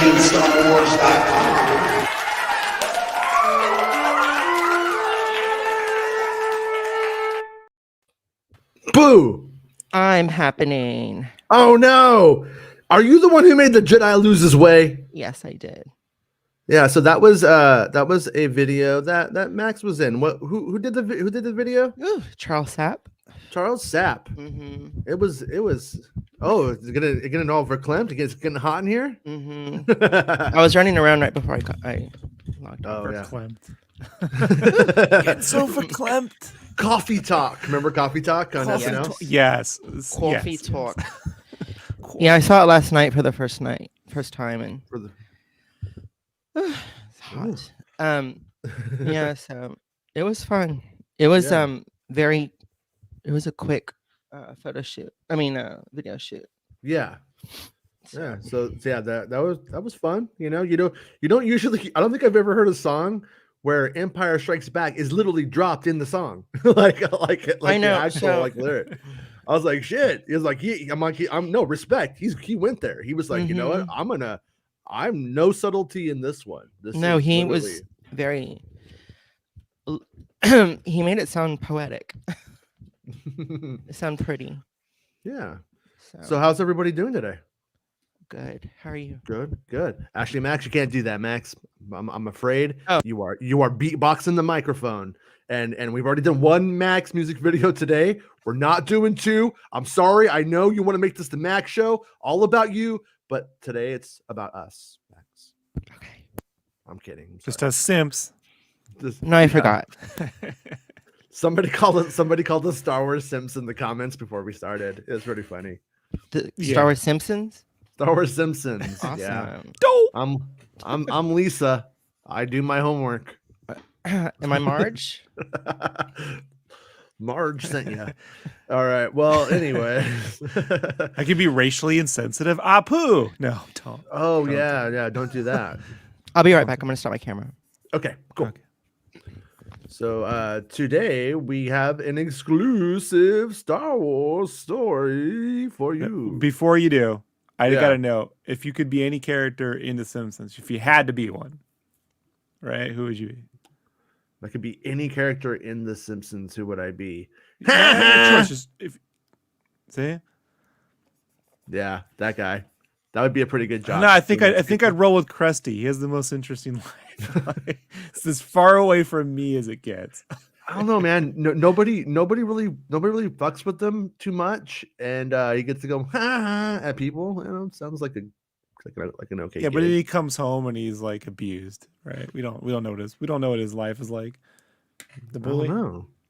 MakingStarWars.net. Boo! I'm happening. Oh no! Are you the one who made the Jedi lose his way? Yes, I did. Yeah. So that was a video that Max was in. Who did the video? Ooh, Charles Sapp. Charles Sapp. Mm-hmm. It was. Oh, it's getting all verklempt. It's getting hot in here. Mm-hmm. I was running around right before I logged on. Oh yeah. Get so verklempt. Coffee talk. Remember coffee talk on Coffee SNL? talk. Yes. Coffee yes. talk. Yeah, I saw it last night for the first time, and For the it's hot. Yeah, so it was fun. It was Yeah. it was a quick photo shoot. I mean, video shoot. yeah. Yeah. So yeah, that was fun. You don't usually. I don't think I've ever heard a song where Empire Strikes Back is literally dropped in the song, like I know, the actual so- lyric. I was like, shit. He was like, I'm no respect. He went there. He was like, you know what? I'm no subtlety in this one. No, is he literally- was very. He made it sound poetic. It sounded pretty. yeah. So how's everybody doing today? Good. How are you? Good. Actually, Max, you can't do that, Max. I'm afraid Oh. you are beatboxing the microphone, and we've already done one Max music video today. We're not doing two. I'm sorry. I know you want to make this the Max show, all about you, but today it's about us, Max. Okay. I'm kidding. I'm Just sorry. us simps. No, I forgot. Somebody called us Star Wars Simps in the comments before we started. It was pretty funny. The Yeah. Star Wars Simpsons. Star Wars Simpsons. Awesome. Yeah. Dope. I'm Lisa. I do my homework. Am I Marge? Marge sent you. All right. Well, anyway. I could be racially insensitive. Apu. No, don't. Oh yeah. Don't do that. I'll be right back. I'm gonna stop my camera. Okay. Cool. Okay. So today we have an exclusive Star Wars story for you. Before you do, I Yeah. gotta know if you could be any character in The Simpsons. If you had to be one, right? Who would you be? That could be any character in The Simpsons. Who would I be? Just if say. Yeah, that guy. That would be a pretty good job. No, I think I'd roll with Krusty. He has the most interesting life. It's as far away from me as it gets. I don't know, man. Nobody really fucks with them too much, and he gets to go at people. Sounds like an okay. Yeah, but gig. then he comes home and he's like abused, right? We don't know what his life is like. The bully.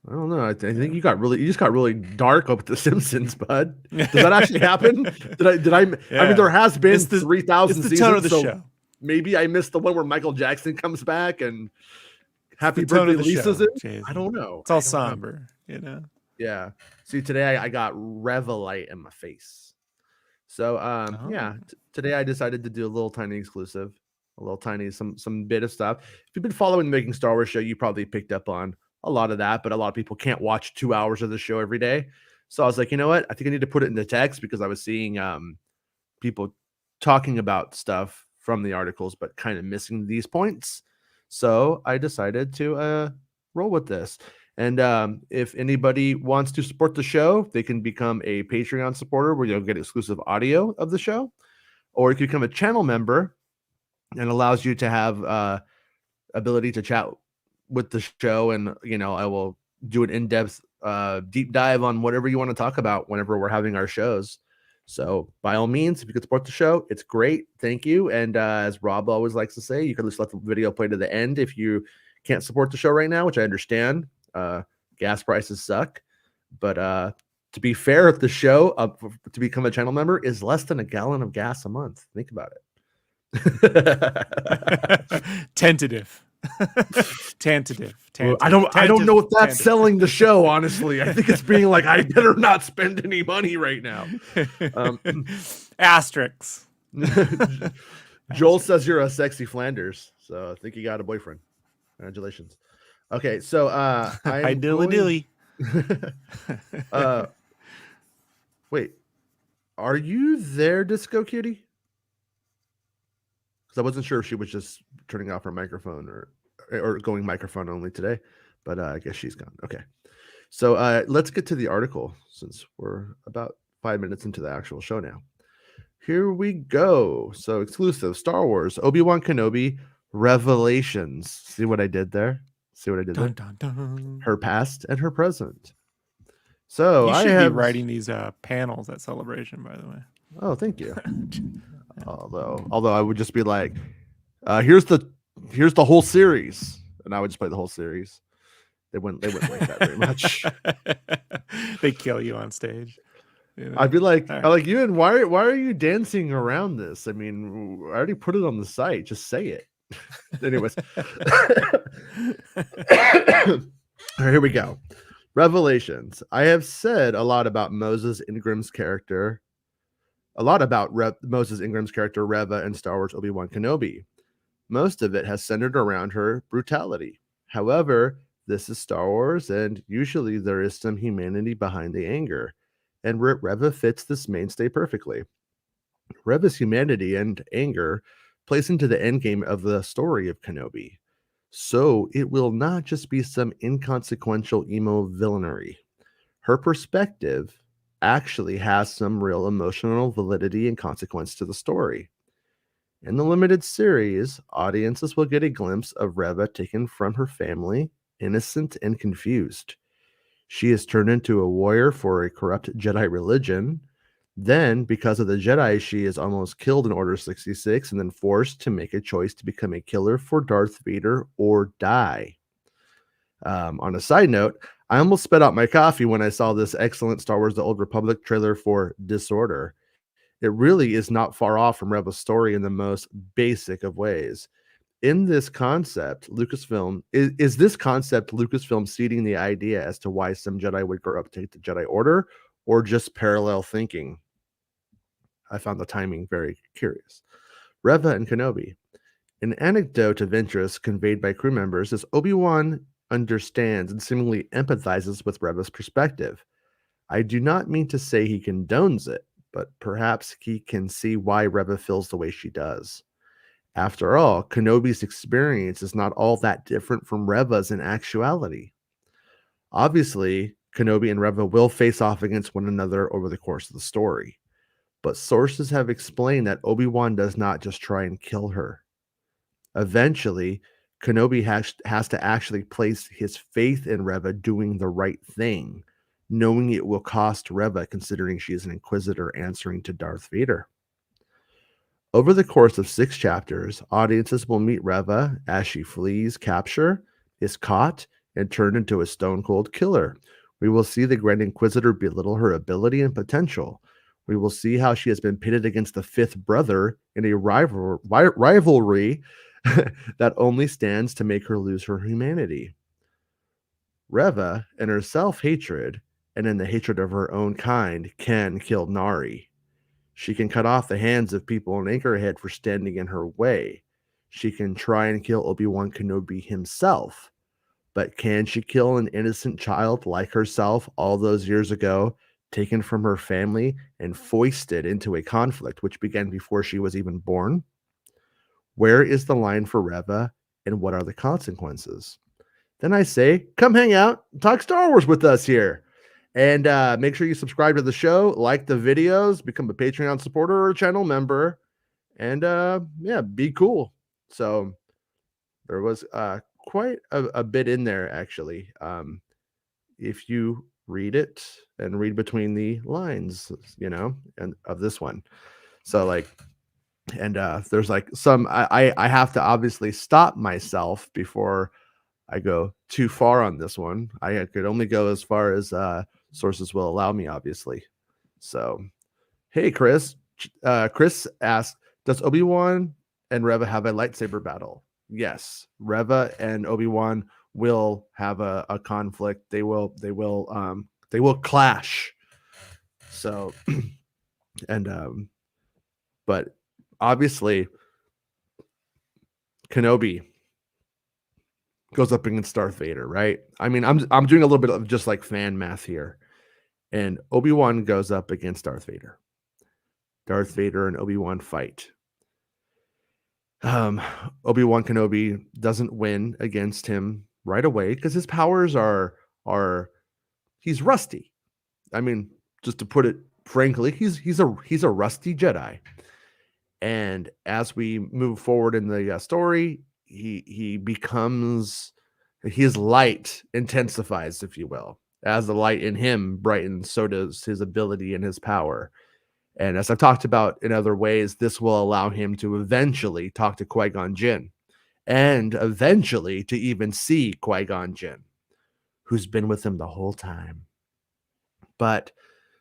I don't know. I think you just got really dark up with The Simpsons, bud. Does that actually happen? Did I? I Yeah. mean, there has been It's the- 3,000 It's the seasons. tone of the so show. maybe I missed the one where Michael Jackson comes back and Happy the tone Birthday of the Lisa's show, in. Jason. I don't know. It's all I don't know. somber, you know. Yeah. See, today I got Revelite in my face. So yeah, today I decided to do a little tiny exclusive, a little tiny some bit of stuff. If you've been following the Making Star Wars show, you probably picked up on a lot of that, but a lot of people can't watch 2 hours of the show every day. So I was like, you know what? I think I need to put it in the text because I was seeing people talking about stuff from the articles, but kind of missing these points. So I decided to roll with this. And if anybody wants to support the show, they can become a Patreon supporter where you'll get exclusive audio of the show, or you can become a channel member and allows you to have ability to chat with the show. And, I will do an in-depth deep dive on whatever you want to talk about whenever we're having our shows. So by all means, if you could support the show, it's great. Thank you. And as Rob always likes to say, you can just let the video play to the end if you can't support the show right now, which I understand. Gas prices suck. But to be fair, the show to become a channel member is less than a gallon of gas a month. Think about it. Tentative. Well, I don't know if that's selling the show, honestly. I think it's being like, I better not spend any money right now. Asterisks. Joel says you're a sexy Flanders, so I think you got a boyfriend. Congratulations. Okay, so Hi dilly. Wait, are you there, Disco Cutie? because I wasn't sure if she was just turning off her microphone or going microphone only today, but I guess she's gone. Okay. So let's get to the article since we're about 5 minutes into the actual show now. Here we go. So exclusive Star Wars Obi-Wan Kenobi Revelations. See what I did there? See what I did there? Dun, dun, dun. Her past and her present. So You I should be have writing these panels at Celebration, by the way. Oh, thank you. Although I would just be like, here's the whole series, and I would just play the whole series. They wouldn't like that very much. They kill you on stage. You know? I'd be like, All right. I'm like, Ewan, why are you dancing around this? I mean, I already put it on the site. Just say it. Anyways. All right, here we go. Revelations. I have said a lot about Moses Ingram's character. A lot about Moses Ingram's character, Reva, in Star Wars Obi-Wan Kenobi. Most of it has centered around her brutality. However, this is Star Wars, and usually there is some humanity behind the anger, and Reva fits this mainstay perfectly. Reva's humanity and anger plays into the endgame of the story of Kenobi, so it will not just be some inconsequential emo villainy. Her perspective actually has some real emotional validity and consequence to the story. In the limited series, audiences will get a glimpse of Reva taken from her family, innocent and confused. She is turned into a warrior for a corrupt Jedi religion. Then, because of the Jedi, she is almost killed in Order 66 and then forced to make a choice to become a killer for Darth Vader or die. On a side note, I almost spit out my coffee when I saw this excellent Star Wars The Old Republic trailer for Disorder. It really is not far off from Reva's story in the most basic of ways. In this concept, Lucasfilm is this concept Lucasfilm seeding the idea as to why some Jedi would grow up to take the Jedi Order, or just parallel thinking? I found the timing very curious. Reva and Kenobi. An anecdote of interest conveyed by crew members is Obi-Wan understands and seemingly empathizes with Reva's perspective. I do not mean to say he condones it, but perhaps he can see why Reva feels the way she does. After all, Kenobi's experience is not all that different from Reva's in actuality. Obviously, Kenobi and Reva will face off against one another over the course of the story, but sources have explained that Obi-Wan does not just try and kill her. Eventually, Kenobi has to actually place his faith in Reva doing the right thing, knowing it will cost Reva considering she is an Inquisitor answering to Darth Vader. Over the course of 6 chapters, audiences will meet Reva as she flees capture, is caught, and turned into a stone-cold killer. We will see the Grand Inquisitor belittle her ability and potential. We will see how she has been pitted against the fifth brother in a rivalry that only stands to make her lose her humanity. Reva, in her self-hatred and in the hatred of her own kind, can kill Nari. She can cut off the hands of people in Anchorhead for standing in her way. She can try and kill Obi-Wan Kenobi himself. But can she kill an innocent child like herself all those years ago, taken from her family and foisted into a conflict which began before she was even born? Where is the line for Reva, and what are the consequences? Then I say, come hang out, talk Star Wars with us here. And make sure you subscribe to the show, like the videos, become a Patreon supporter or a channel member, and yeah, be cool. So there was quite a bit in there, actually. If you read it and read between the lines, you know, and of this one. So like, and there's like some, I have to obviously stop myself before I go too far on this one. I could only go as far as sources will allow me, obviously. So, hey, Chris. Chris asked, does Obi-Wan and Reva have a lightsaber battle? Yes, Reva and Obi-Wan will have a conflict. They will clash. So, and but obviously, Kenobi goes up against Darth Vader, right? I mean, I'm doing a little bit of just like fan math here. And Obi-Wan goes up against Darth Vader. Darth Vader and Obi-Wan fight. Obi-Wan Kenobi doesn't win against him right away because his powers are he's rusty. I mean, just to put it frankly, he's a rusty Jedi. And as we move forward in the story, he becomes his light intensifies, if you will. As the light in him brightens, so does his ability and his power. And as I've talked about in other ways, this will allow him to eventually talk to Qui-Gon Jinn, and eventually to even see Qui-Gon Jinn, who's been with him the whole time. But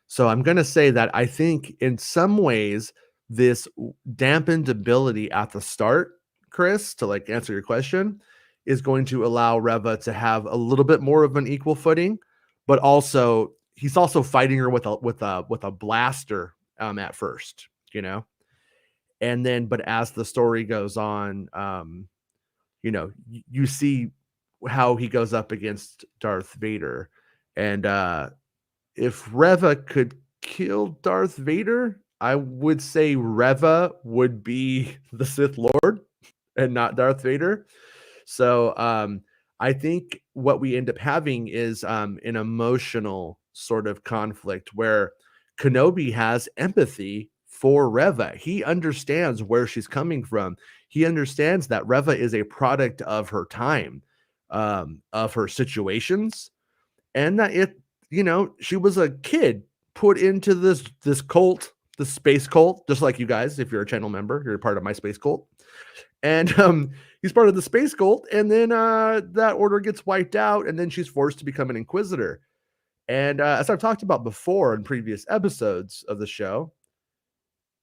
so I'm going to say that I think in some ways, this dampened ability at the start, Chris, to like answer your question, is going to allow Reva to have a little bit more of an equal footing, but also he's also fighting her with a blaster at first, you know, and then but as the story goes on, you know, you see how he goes up against Darth Vader, and if Reva could kill Darth Vader, I would say Reva would be the Sith Lord and not Darth Vader. So I think what we end up having is an emotional sort of conflict where Kenobi has empathy for Reva. He understands where she's coming from. He understands that Reva is a product of her time, of her situations, and that it, you know, she was a kid put into this cult, the space cult, just like you guys. If you're a channel member, you're a part of my space cult, and he's part of the space cult, and then that order gets wiped out, and then she's forced to become an Inquisitor. And as I've talked about before in previous episodes of the show,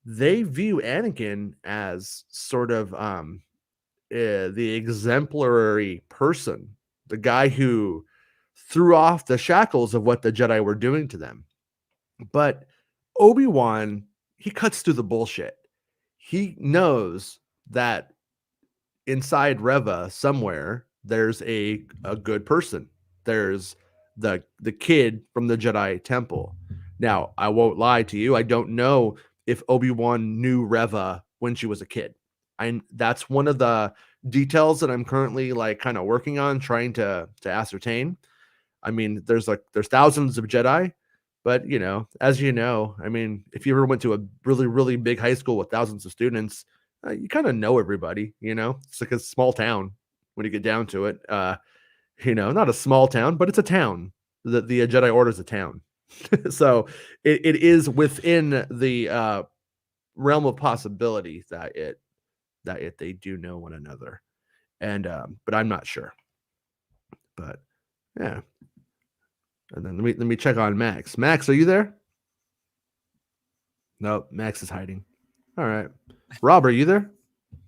they view Anakin as sort of the exemplary person, the guy who threw off the shackles of what the Jedi were doing to them. But Obi-Wan, he cuts through the bullshit. He knows that inside Reva somewhere there's a good person. There's the kid from the Jedi Temple. Now, I won't lie to you. I don't know if Obi-Wan knew Reva when she was a kid. That's one of the details that I'm currently like kind of working on, trying to ascertain. I mean, there's thousands of Jedi, but you know, as you know, I mean, if you ever went to a really, really big high school with thousands of students, you kind of know everybody, you know, it's like a small town when you get down to it. You know, not a small town, but it's a town. The Jedi Order is a town. So it is within the realm of possibility that they do know one another. And but I'm not sure. But yeah. And then let me check on Max. Max, are you there? No, Max is hiding. All right. Rob, are you there?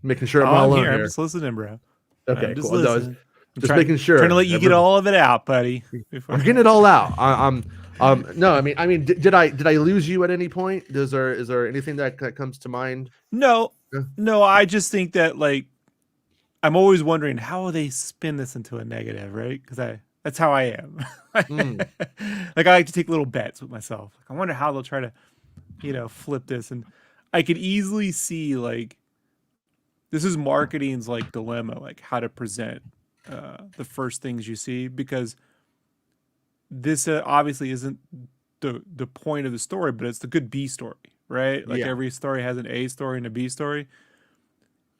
Making sure I'm not alone here. I'm just listening, bro. Okay, cool. No, just making sure. Trying to let you get all of it out, buddy. I'm getting it all out. No, I mean, did I lose you at any point? Is there anything that comes to mind? No, I just think that like I'm always wondering how will they spin this into a negative, right? Because that's how I am. Like I like to take little bets with myself. Like I wonder how they'll try to, you know, flip this, and I could easily see like this is marketing's like dilemma, like how to present the first things you see, because this obviously isn't the point of the story, but it's the good B story, right? Like every story has an A story and a B story.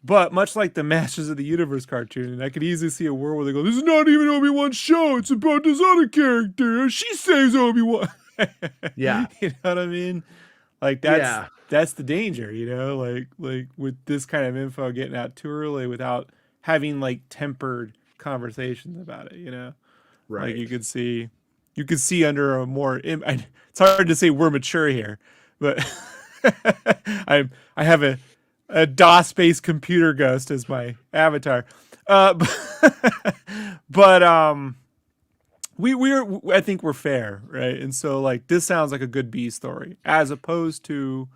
But much like the Masters of the Universe cartoon, and I could easily see a world where they go, "This is not even Obi-Wan's show. It's about this other character. She saves Obi-Wan." Yeah, you know what I mean. Like that's the danger, you know. Like with this kind of info getting out too early without having like tempered conversations about it, you know. right. Like you could see under a more. It's hard to say we're mature here, but I have a DOS-based computer ghost as my avatar. But I think we're fair, right? And so like this sounds like a good B story, as opposed to,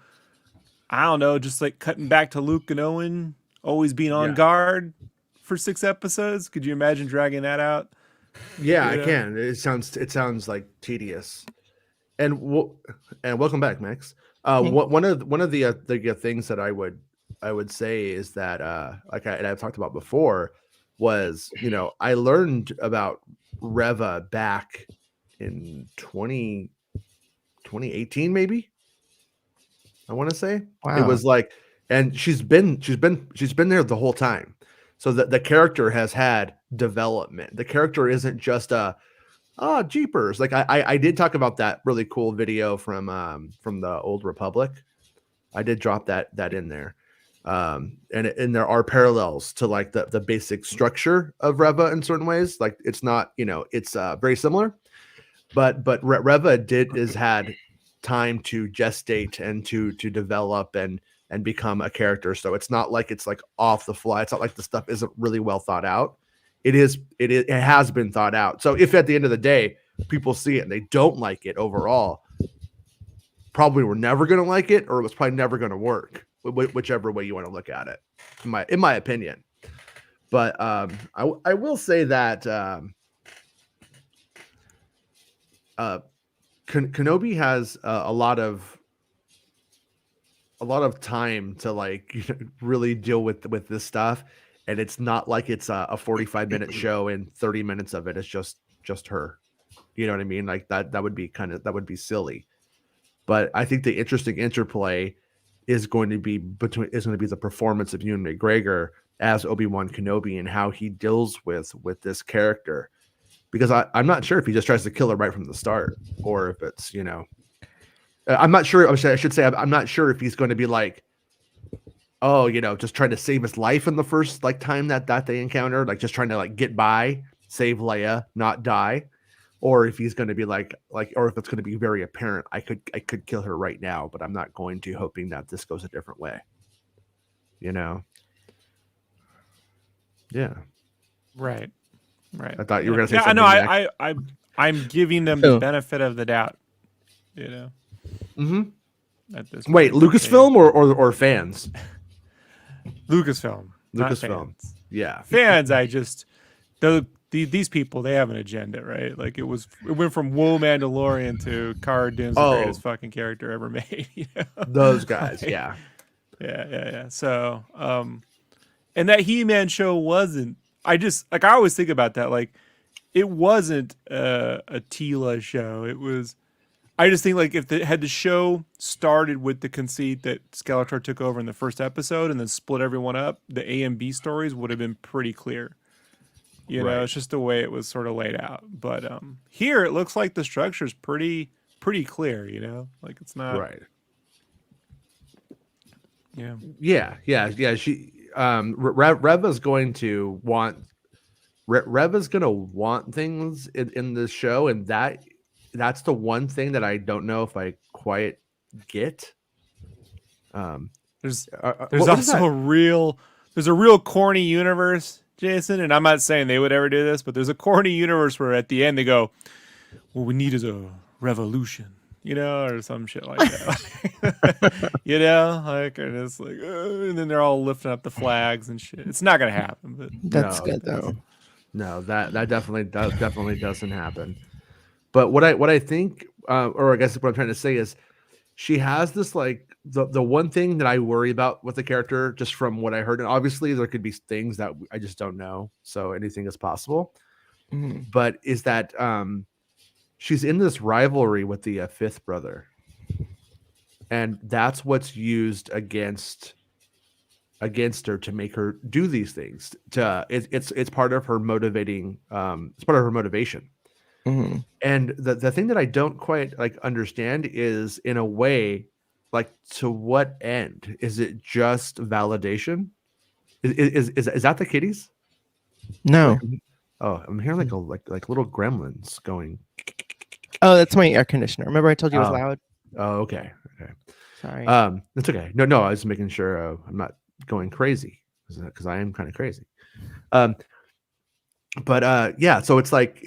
I don't know, just like cutting back to Luke and Owen always being on guard for 6 episodes. Could you imagine dragging that out? Yeah, I can. It sounds like tedious. And welcome back, Max. One of the things that I would I would say is that like I've talked about before was, I learned about Reva back in 2018 maybe. I want to say it Wow. was like, and she's been there the whole time. So the character has had development. The character isn't just jeepers. Like I did talk about that really cool video from the Old Republic. I did drop that in there. And there are parallels to like the basic structure of Reva in certain ways. Like it's not, it's very similar, but Reva is had time to gestate and to develop and become a character. So it's not like it's like off the fly. It's not like the stuff isn't really well thought out. It has been thought out. So if at the end of the day people see it and they don't like it overall, probably we're never going to like it, or it was probably never going to work, whichever way you want to look at it, in my opinion. But I will say that Kenobi has a lot of time to like really deal with this stuff, and it's not like it's a 45-minute show and 30 minutes of it is just her. You know what I mean? Like that would be silly. But I think the interesting interplay is going to be the performance of Ewan McGregor as Obi-Wan Kenobi and how he deals with this character. Because I'm not sure if he just tries to kill her right from the start, or if it's, I'm not sure. I should say I'm not sure if he's going to be like, oh, just trying to save his life in the first like time that they encounter, like just trying to like get by, save Leia, not die, or if he's going to be like, or if it's going to be very apparent, I could kill her right now, but I'm not going to, hoping that this goes a different way. Yeah. Right. I thought you were going to say something. I know. I'm giving them the benefit of the doubt. Mm-hmm. At this Wait, Lucasfilm or fans? Lucasfilm. Fans. Yeah. Fans. These people, they have an agenda, right? Like it went from Whoa Mandalorian to Cara Dune's the greatest fucking character ever made. Those guys, like, yeah. Yeah. So, and that He-Man show wasn't. I always think about that. Like, it wasn't a Tila show. It was. I just think like if had the show started with the conceit that Skeletor took over in the first episode and then split everyone up, the A and B stories would have been pretty clear. Right. It's just the way it was sort of laid out. But here it looks like the structure is pretty clear. Like it's not right. Yeah. She Reva's going to want things in this show, and that's the one thing that I don't know if I quite get. There's also there's a real corny universe, Jason, and I'm not saying they would ever do this, but there's a corny universe where at the end they go, "What we need is a revolution," or some shit like that. And it's like, and then they're all lifting up the flags and shit. It's not gonna happen, but that's good though. No, that definitely doesn't happen. But what I think, or I guess what I'm trying to say is, she has this like the one thing that I worry about with the character, just from what I heard, and obviously there could be things that I just don't know, so anything is possible. Mm-hmm. But is that she's in this rivalry with the fifth brother, and that's what's used against her to make her do these things. It's part of her motivating. It's part of her motivation. Mm-hmm. And the thing that I don't quite like understand is, in a way, like, to what end? Is it just validation? Is that the kitties? No. I'm hearing like little gremlins going. Oh, that's my air conditioner. Remember I told you it was loud? Oh, okay. Sorry. It's okay. No, I was making sure I'm not going crazy, because I am kind of crazy. But yeah, so it's like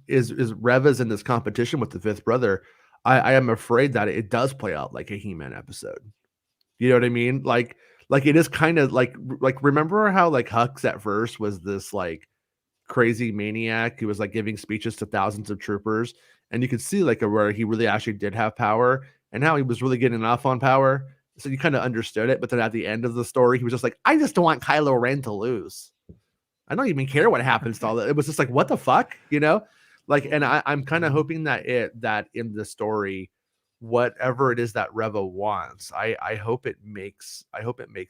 is Reva's in this competition with the fifth brother. I am afraid that it does play out like a He-Man episode. You know what I mean? Like it is kind of like remember how like Hux at first was this like crazy maniac who was like giving speeches to thousands of troopers, and you could see like where he really actually did have power and how he was really getting off on power. so you kind of understood it. But then at the end of the story, he was just like, I just don't want Kylo Ren to lose. I don't even care what happens to all that. It was just like, what the fuck, like, and I'm kind of hoping that in the story, whatever it is that Reva wants, I hope it makes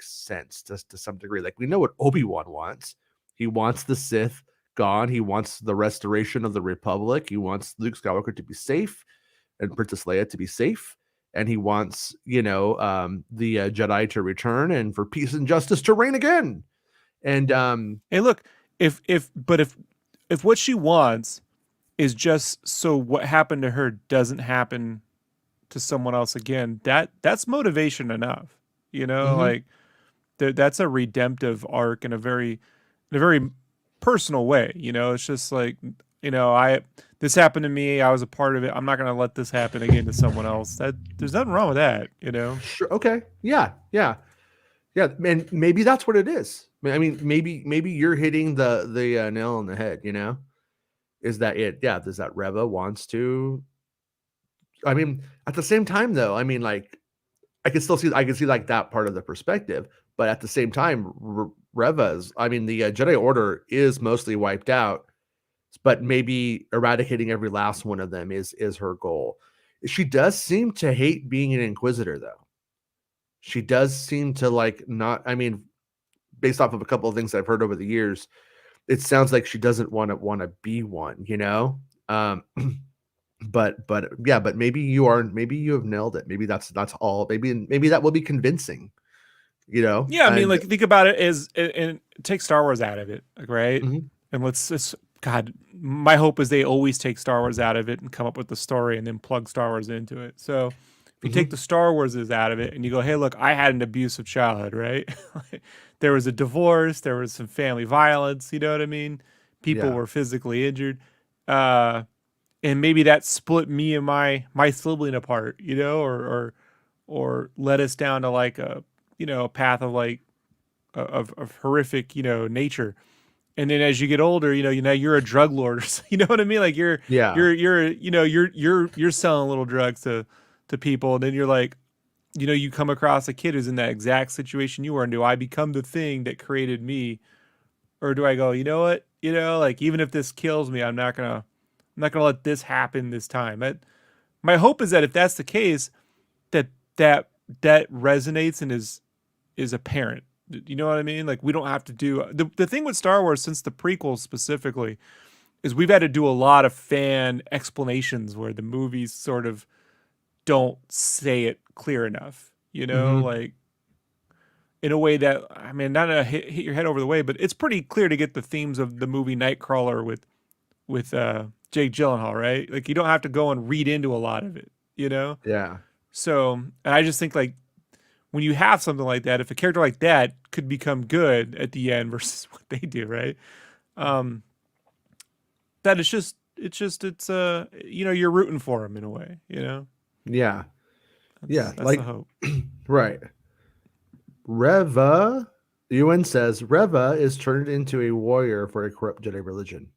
sense to some degree. Like, we know what Obi-Wan wants. He wants the Sith gone. He wants the restoration of the Republic. He wants Luke Skywalker to be safe and Princess Leia to be safe. And he wants, the Jedi to return and for peace and justice to reign again. And hey, look, if what she wants is just so what happened to her doesn't happen to someone else again, that's motivation enough, like that's a redemptive arc in a very personal way. It's just like, this happened to me, I was a part of it, I'm not going to let this happen again to someone else. There's nothing wrong with that. Sure. Okay. Yeah, and maybe that's what it is. I mean, maybe you're hitting the nail on the head. Is that it? Yeah. Does that Reva wants to? I mean, at the same time, though, I mean, like, I can see like that part of the perspective, but at the same time, Reva's, I mean, the Jedi Order is mostly wiped out, but maybe eradicating every last one of them is her goal. She does seem to hate being an Inquisitor, though. She does seem to like not. I mean, based off of a couple of things I've heard over the years, it sounds like she doesn't want to be one. But yeah, but maybe you have nailed it. Maybe that's all. Maybe that will be convincing. Yeah, I mean, like, think about it as, and take Star Wars out of it, like, right? Mhm. And let's God, my hope is they always take Star Wars out of it and come up with the story and then plug Star Wars into it. So if you take the Star Warses out of it and you go, hey, look, I had an abusive childhood, right? There was a divorce, there was some family violence, you know what I mean? People were physically injured. And maybe that split me and my sibling apart, or led us down to like a path of like of horrific, nature. And then as you get older, you're a drug lord, you know what I mean? Like you're selling little drugs to people, and then you're like, you come across a kid who's in that exact situation you were in. Do I become the thing that created me, or do I go, you know what, like, even if this kills me, I'm not gonna let this happen this time. My hope is that if that's the case, that resonates and is apparent. You know what I mean? Like, we don't have to do the thing with Star Wars, since the prequels specifically, is we've had to do a lot of fan explanations where the movies sort of don't say it clear enough, like in a way that, I mean, not to hit your head over the way, but it's pretty clear to get the themes of the movie Nightcrawler with Jake Gyllenhaal, right? Like, you don't have to go and read into a lot of it, Yeah. So, and I just think, like, when you have something like that, if a character like that could become good at the end versus what they do, right? That it's you're rooting for him in a way, Yeah. That's like the hope. Right. Reva, Ewan says, Reva is turned into a warrior for a corrupt Jedi religion.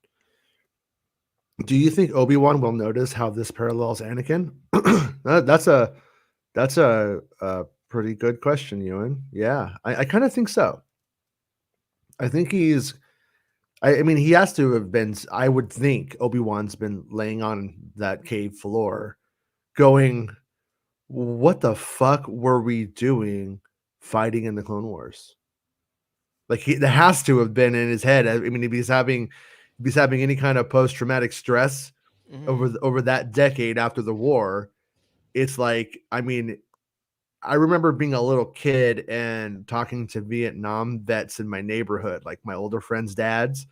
Do you think Obi-Wan will notice how this parallels Anakin? That's a pretty good question, Ewan. Yeah, I kind of think so. I think I mean, he has to have been. I would think Obi-Wan's been laying on that cave floor, going, "What the fuck were we doing, fighting in the Clone Wars?" Like, that has to have been in his head. I mean, if he's having any kind of post-traumatic stress over that decade after the war, it's like, I mean, I remember being a little kid and talking to Vietnam vets in my neighborhood, like my older friends' dads,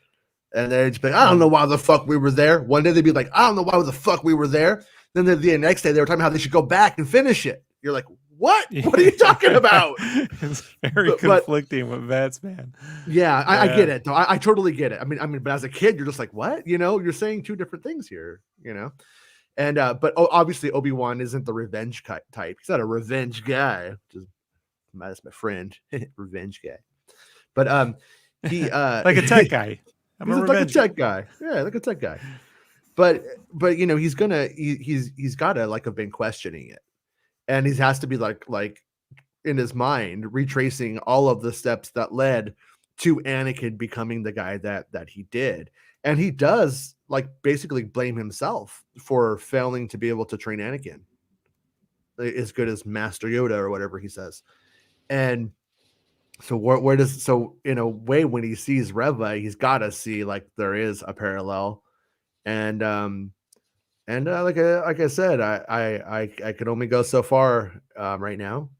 and they'd just be like, I don't know why the fuck we were there. One day they'd be like, I don't know why the fuck we were there. Then the next day they were talking about how they should go back and finish it. You're like, what? What are you talking about? It's very conflicting with vets, man. Yeah, I get it, though. I totally get it. I mean, but as a kid, you're just like, what? You're saying two different things here, And but obviously Obi-Wan isn't the revenge type. He's not a revenge guy. That's my friend, revenge guy. But he like a tech guy. He's like a tech guy. Yeah, like a tech guy. But he's got to like have been questioning it, and he has to be like in his mind, retracing all of the steps that led to Anakin becoming the guy that he did. And he does like basically blame himself for failing to be able to train Anakin as good as Master Yoda or whatever he says. And so where does, so in a way, when he sees Reva, he's got to see like there is a parallel. And like I said, I can only go so far right now.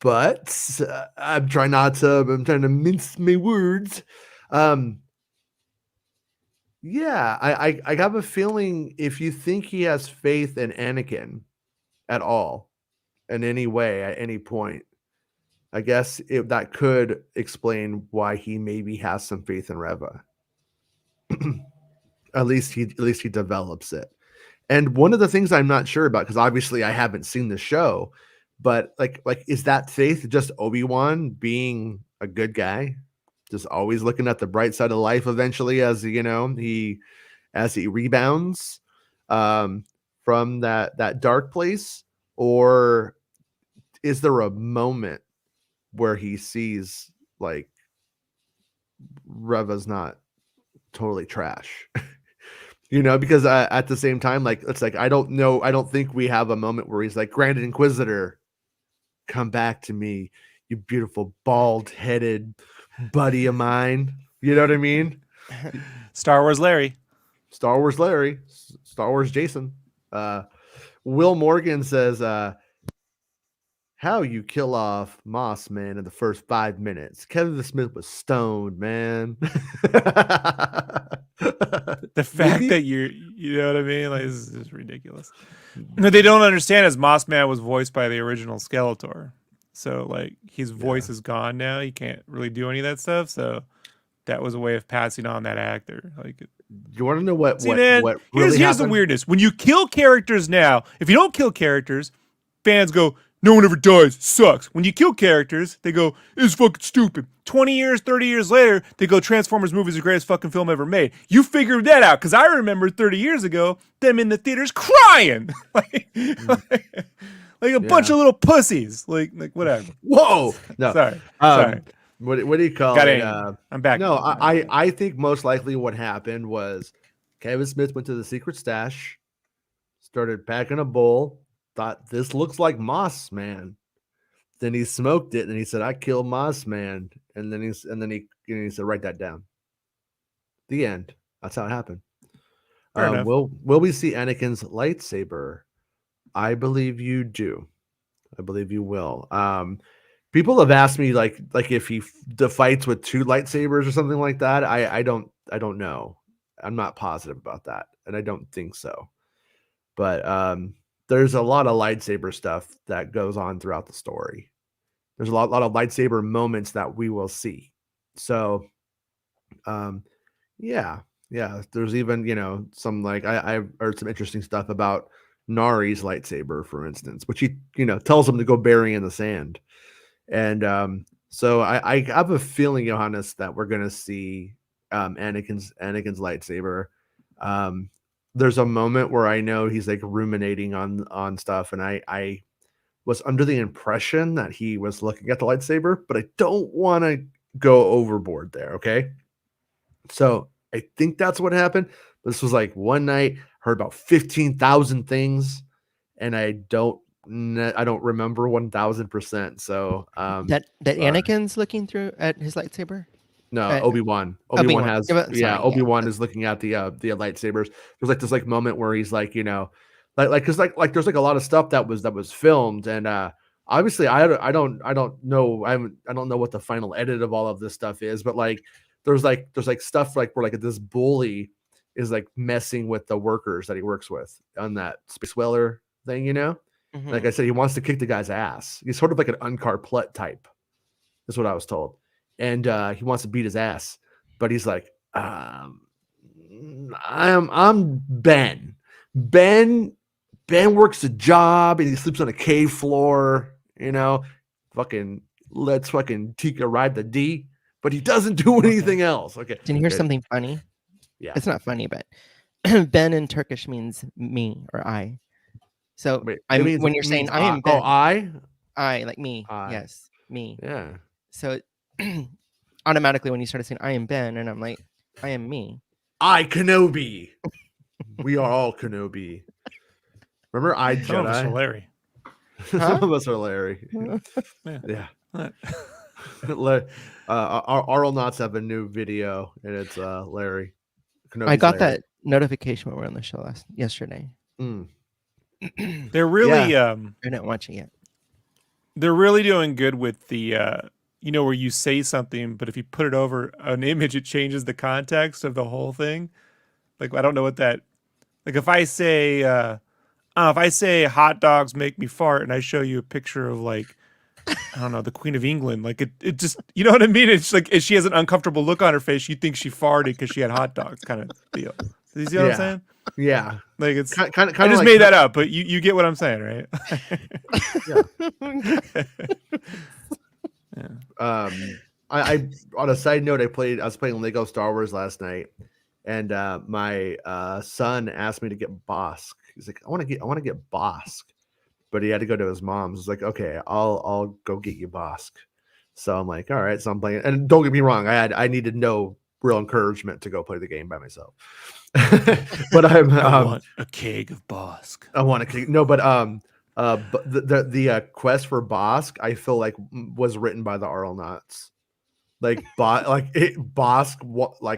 But I'm trying to mince my words. Yeah, I have a feeling if you think he has faith in Anakin at all, in any way, at any point, I guess that could explain why he maybe has some faith in Reva. At least he develops it. And one of the things I'm not sure about, because obviously I haven't seen the show, but like is that faith just Obi-Wan being a good guy, just always looking at the bright side of life eventually, as he rebounds from that dark place? Or is there a moment where he sees like Reva's not totally trash? Because at the same time, like, it's like, I don't think we have a moment where he's like, Grand Inquisitor, come back to me, you beautiful bald-headed buddy of mine. You know what I mean? Star Wars Larry, Star Wars Jason. Will Morgan says, how you kill off Moss Man in the first 5 minutes. Kevin Smith was stoned, man. the fact that you know what I mean, like, this is ridiculous. No, they don't understand is Moss Man was voiced by the original Skeletor, so like his voice is gone now. He can't really do any of that stuff. So that was a way of passing on that actor. Like, you want to know what? See, man, what really here's the weirdness. When you kill characters now, if you don't kill characters, fans go, no one ever dies. Sucks. When you kill characters, they go, it's fucking stupid. 20 years, 30 years later, they go, Transformers movie is the greatest fucking film ever made. You figured that out, because I remember 30 years ago, them in the theaters crying. like a bunch of little pussies. Like whatever. Whoa. No. Sorry. What do you call it? I'm back. No, I think most likely what happened was Kevin Smith went to the secret stash, started packing a bowl, thought this looks like Moss Man. Then he smoked it and he said, I killed Moss Man. And then he said, write that down. The end. That's how it happened. Will we see Anakin's lightsaber? I believe you do. I believe you will. People have asked me like if he fights with 2 lightsabers or something like that. I don't know. I'm not positive about that, and I don't think so. But there's a lot of lightsaber stuff that goes on throughout the story. There's a lot of lightsaber moments that we will see. So, yeah. There's even some, like, I've heard some interesting stuff about Nari's lightsaber, for instance, which he tells him to go bury in the sand. And so I have a feeling, Johannes, that we're gonna see Anakin's lightsaber. There's a moment where I know he's like ruminating on stuff, and I was under the impression that he was looking at the lightsaber, but I don't want to go overboard there. Okay, so I think that's what happened. This was like one night, heard about 15,000 things, and I don't remember 1,000%. So that Anakin's looking through at his lightsaber. No, Obi-Wan. Obi-Wan has, Obi-Wan is looking at the lightsabers. There's like this like moment where he's like, because like there's like a lot of stuff that was filmed, and obviously I don't know. I don't know what the final edit of all of this stuff is, but like there's stuff like where like this bully is like messing with the workers that he works with on that space whaler thing, Mm-hmm. Like I said, he wants to kick the guy's ass. He's sort of like an Unkar Plutt type. That's what I was told. And he wants to beat his ass, but he's like, I'm Ben. Ben works a job and he sleeps on a cave floor. Let's fucking Tika ride the D, but he doesn't do anything else. Okay. Did you hear something funny? Yeah, it's not funny, but Ben in Turkish means me or I. So when you're saying I am Ben. I. I, like me. I. Yes, me. Yeah. So automatically when you started saying I am Ben, and I'm like, I am me. I Kenobi. We are all Kenobi. Remember I Some of us are Jedi? Larry. Some of us are Larry. Yeah. Yeah. What? Our Knots have a new video, and it's Larry. Kenobi's I got Larry. that notification when we were on the show yesterday. Mm. They're really I didn't watch it yet. they're really doing good with the where you say something, but if you put it over an image, it changes the context of the whole thing. Like, I don't know what that, like, if I say I don't know, if I say hot dogs make me fart and I show you a picture of, like, I don't know, the Queen of England, like, it just, you know what I mean? It's like, if she has an uncomfortable look on her face, you think she farted because she had hot dogs, kind of deal. Do you see what I'm saying? Yeah. Like, it's Kind I of just like made that up, but you get what I'm saying, right? Yeah. I on a side note, I was playing Lego Star Wars last night, and my son asked me to get Bosk. He's like, I want to get Bosk, but he had to go to his mom's. He's like, okay, I'll go get you Bosk. So I'm like, all right. So I'm playing, and don't get me wrong, I needed no real encouragement to go play the game by myself. But I want a keg of Bosk. I want to no, but but the quest for Bosk, I feel like was written by the Arlnauts. Like Bosk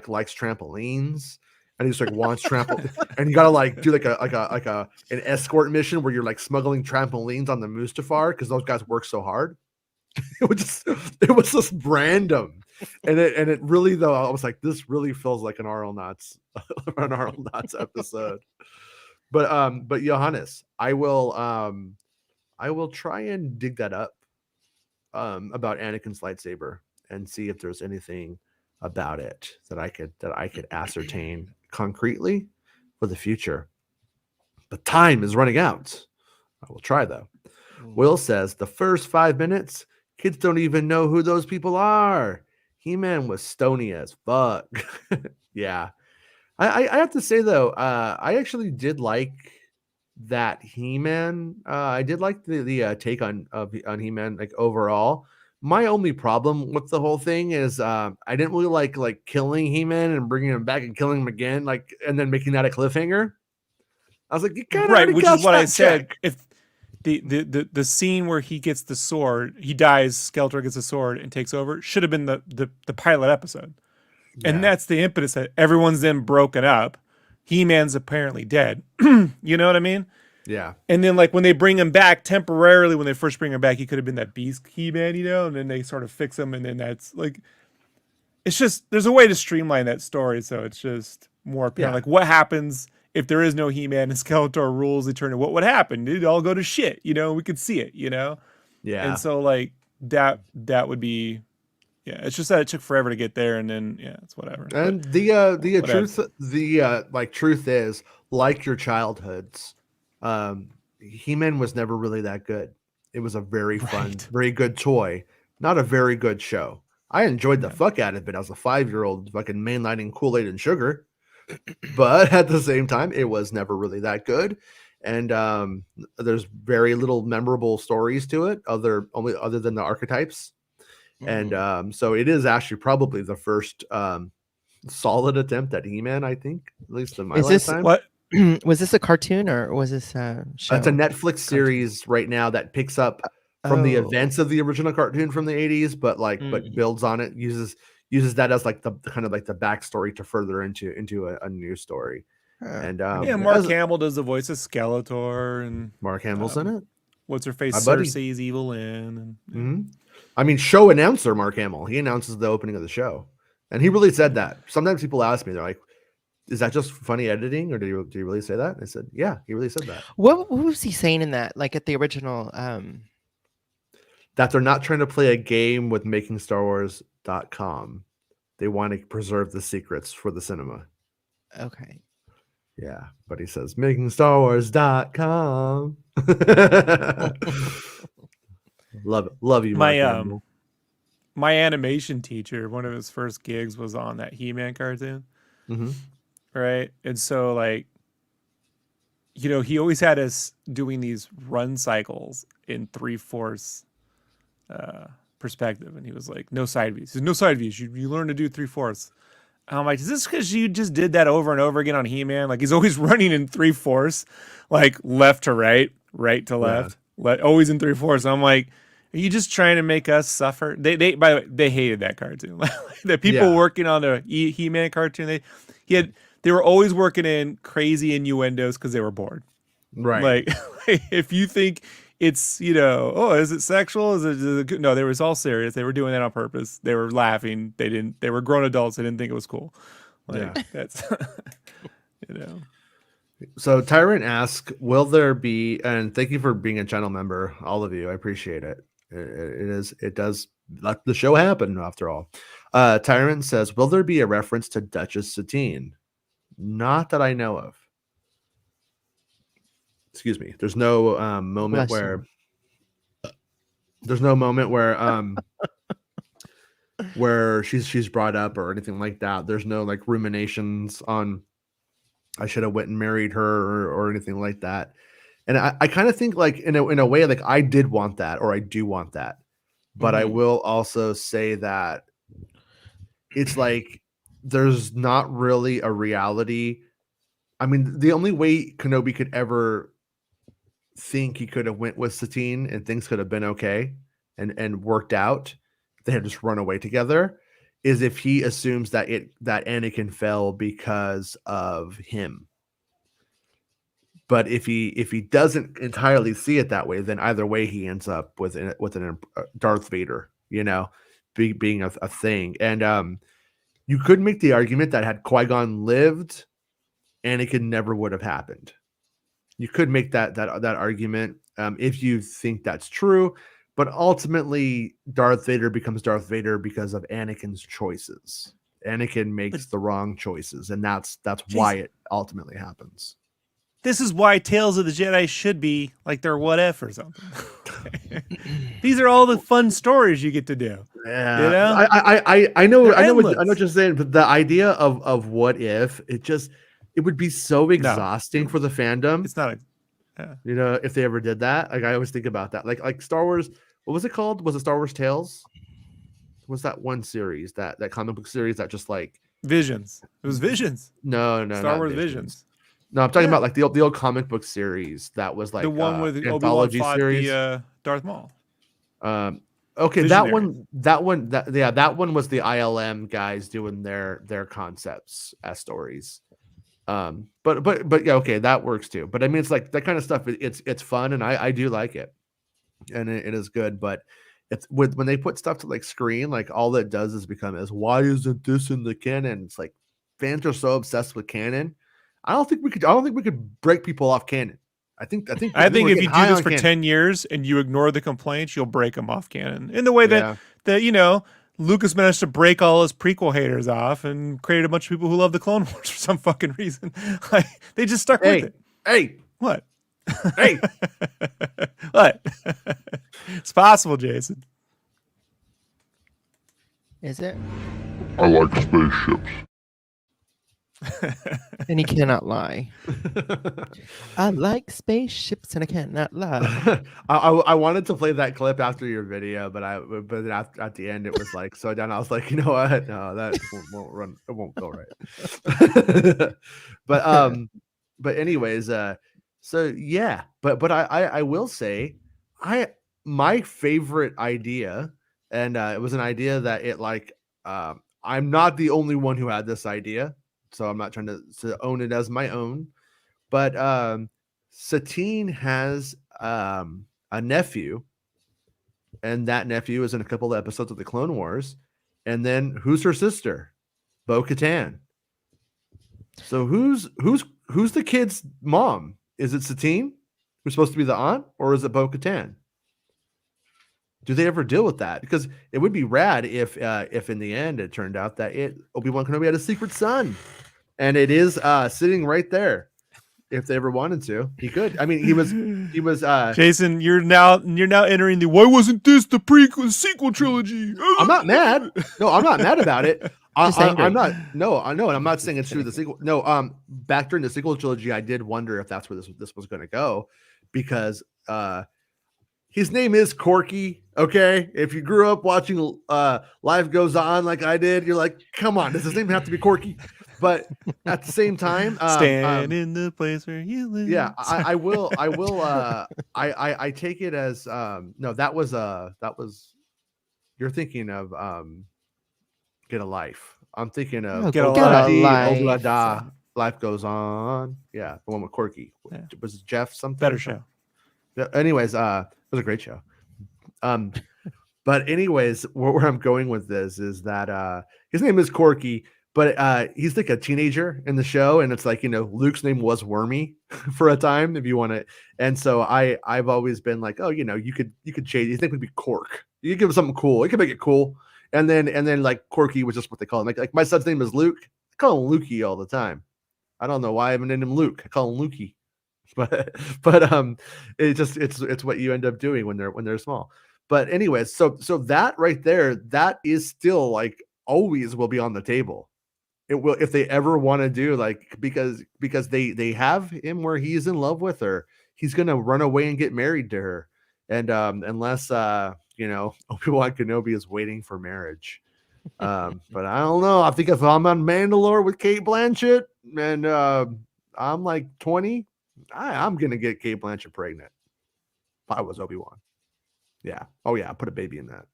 likes trampolines, and he's like wants trampoline, and you gotta like do like an escort mission where you're like smuggling trampolines on the Mustafar because those guys work so hard. It was just random, and it really, though, I was like, this really feels like an Arlnauts episode. But Johannes, I will try and dig that up about Anakin's lightsaber and see if there's anything about it that I could ascertain concretely for the future. But time is running out. I will try though. Will says the first 5 minutes, kids don't even know who those people are. He-Man was stony as fuck. Yeah. I have to say though, I actually did like that He-Man. I did like the take on He-Man, like, overall. My only problem with the whole thing is I didn't really like killing He-Man and bringing him back and killing him again, like, and then making that a cliffhanger. I was like, you kind of Right, which is what I said. check. If the scene where he gets the sword, he dies, Skeletor gets the sword and takes over, should have been the pilot episode. And that's the impetus that everyone's then broken up. He-Man's apparently dead. You know what I mean? Yeah. And then, like, when they bring him back temporarily, when they first bring him back, he could have been that beast He-Man, and then they sort of fix him, and then that's like, it's just, there's a way to streamline that story, so it's just more apparent. Yeah. Like, what happens if there is no He-Man and Skeletor rules eternity? What would happen? It'd all go to shit, we could see it, Yeah. And so, like, that would be, yeah, it's just that it took forever to get there, and then, yeah, it's whatever. And but the truth is, like your childhoods, He-Man was never really that good. It was a very fun, very good toy, not a very good show. I enjoyed the fuck out of it as a 5-year-old, fucking mainlining Kool-Aid and sugar, but at the same time, it was never really that good. And there's very little memorable stories to it, other than the archetypes. And so it is actually probably the first solid attempt at He-Man, I think, at least in my lifetime. What was this a cartoon or was this a show? It's a Netflix series right now that picks up from the events of the original cartoon from the 80s, but builds on it, uses that as like the kind of like the backstory to further into a new story. And Mark Hamill does the voice of Skeletor, and Mark Hamill's in it. What's her face? My buddy. Cersei's evil in. And, I mean, show announcer Mark Hamill. He announces the opening of the show, and he really said that. Sometimes people ask me, they're like, "Is that just funny editing, or did he really say that?" And I said, "Yeah, he really said that." What was he saying in that? Like at the original, that they're not trying to play a game with MakingStarWars.com. They want to preserve the secrets for the cinema. Okay. Yeah, but he says MakingStarWars.com. Love you, Mark Hamill. My animation teacher, one of his first gigs was on that He-Man cartoon. Mm-hmm. Right. And so, like, he always had us doing these run cycles in 3/4 perspective, and he was like, no side views. He said, no side views. You learn to do 3/4. I'm like, is this because you just did that over and over again on He-Man? Like, he's always running in 3/4, like left to right, right to left, always in 3/4. I'm like, are you just trying to make us suffer? By the way, they hated that cartoon. The people working on the He-Man cartoon, they were always working in crazy innuendos because they were bored. Right. Like, if you think it's, is it sexual? Is it no, they was all serious. They were doing that on purpose. They were laughing. They were grown adults. They didn't think it was cool. Like, that's, So Tyrant asks, will there be, and thank you for being a channel member, all of you. I appreciate it. It does let the show happen after all. Tyrant says, will there be a reference to Duchess Satine? Not that I know of. Excuse me. There's no moment where where she's brought up or anything like that. There's no like ruminations on I should have went and married her or anything like that. And I kind of think like in a way, like I did want that, or I do want that. But I will also say that it's like there's not really a reality. I mean, the only way Kenobi could ever think he could have went with Satine and things could have been okay and worked out, they had just run away together, is if he assumes that Anakin fell because of him. But if he doesn't entirely see it that way, then either way he ends up with an Darth Vader, being a thing. And you could make the argument that had Qui-Gon lived, Anakin never would have happened. You could make that argument if you think that's true, but ultimately Darth Vader becomes Darth Vader because of Anakin's choices. Anakin makes the wrong choices, and that's why it ultimately happens. This is why Tales of the Jedi should be like their What If or something. These are all the fun stories you get to do. Yeah, I know what you're saying, but the idea of What If, it would be so exhausting for the fandom. It's not if they ever did that. Like I always think about that. Like Star Wars, what was it called? Was it Star Wars Tales? Was that one series, that comic book series that just like Visions? It was Visions. No, Star Wars Visions. No, I'm talking about like the old comic book series that was like the one with anthology Obi-Wan series. The Darth Maul. Okay, Visionary. that one was the ILM guys doing their concepts as stories. But yeah, okay, that works too. But I mean, it's like that kind of stuff. It's fun, and I do like it, and it is good. But when they put stuff to like screen, like all it does is become why isn't this in the canon? It's like fans are so obsessed with canon. I don't think we could break people off canon. I think if you do this for 10 years and you ignore the complaints, you'll break them off canon. In the way that Lucas managed to break all his prequel haters off and created a bunch of people who love the Clone Wars for some fucking reason. Like they just stuck with it. Hey, what? Hey, what? It's possible, Jason. Is it? I like spaceships. And he cannot lie. I like spaceships and I cannot lie. I wanted to play that clip after your video, but at the end it was like so down. I was like, you know what? No, that won't run. It won't go right. But anyways, so yeah. But I will say, my favorite idea, and it was an idea that I'm not the only one who had this idea. So I'm not trying to own it as my own, but Satine has a nephew, and that nephew is in a couple of episodes of the Clone Wars. And then who's her sister? Bo-Katan. So who's the kid's mom? Is it Satine, who's supposed to be the aunt, or is it Bo-Katan? Do they ever deal with that? Because it would be rad if in the end it turned out that Obi-Wan Kenobi had a secret son, and it is sitting right there. If they ever wanted to, he could. I mean, he was. Jason, you're now entering the why wasn't this the sequel trilogy? I'm not mad. No, I'm not mad about it. I'm not. No, I know, and I'm not saying it's true. The sequel. No, back during the sequel trilogy, I did wonder if that's where this was going to go, because his name is Corky. Okay, if you grew up watching Life Goes On like I did, you're like, come on, does his name have to be Corky? But at the same time, Stand in the place where you live. yeah, I will. I take it as no. That was you're thinking of Get a Life. I'm thinking of Get a Life. Life Goes On. Yeah, the one with Corky. Yeah. Was it Jeff something? Better show. Yeah, anyways, it was a great show. But anyways, where I'm going with this is that his name is Corky, but he's like a teenager in the show, and it's like, Luke's name was Wormy for a time, if you want to. And so I've always been like, oh, you could change. His name would be Cork. You could give him something cool. You could make it cool. And then like Corky was just what they call him. Like my son's name is Luke. I call him Lukey all the time. I don't know why I haven't named him Luke. I call him Lukey. But it's what you end up doing when they're small. But anyways, so that right there, that is still like always will be on the table. It will, if they ever want to do, like, because they have him where he's in love with her, he's gonna run away and get married to her. And unless Obi-Wan Kenobi is waiting for marriage. But I don't know. I think if I'm on Mandalore with Cate Blanchett and I'm like 20, I'm gonna get Cate Blanchett pregnant. If I was Obi-Wan. Yeah. Oh yeah, put a baby in that.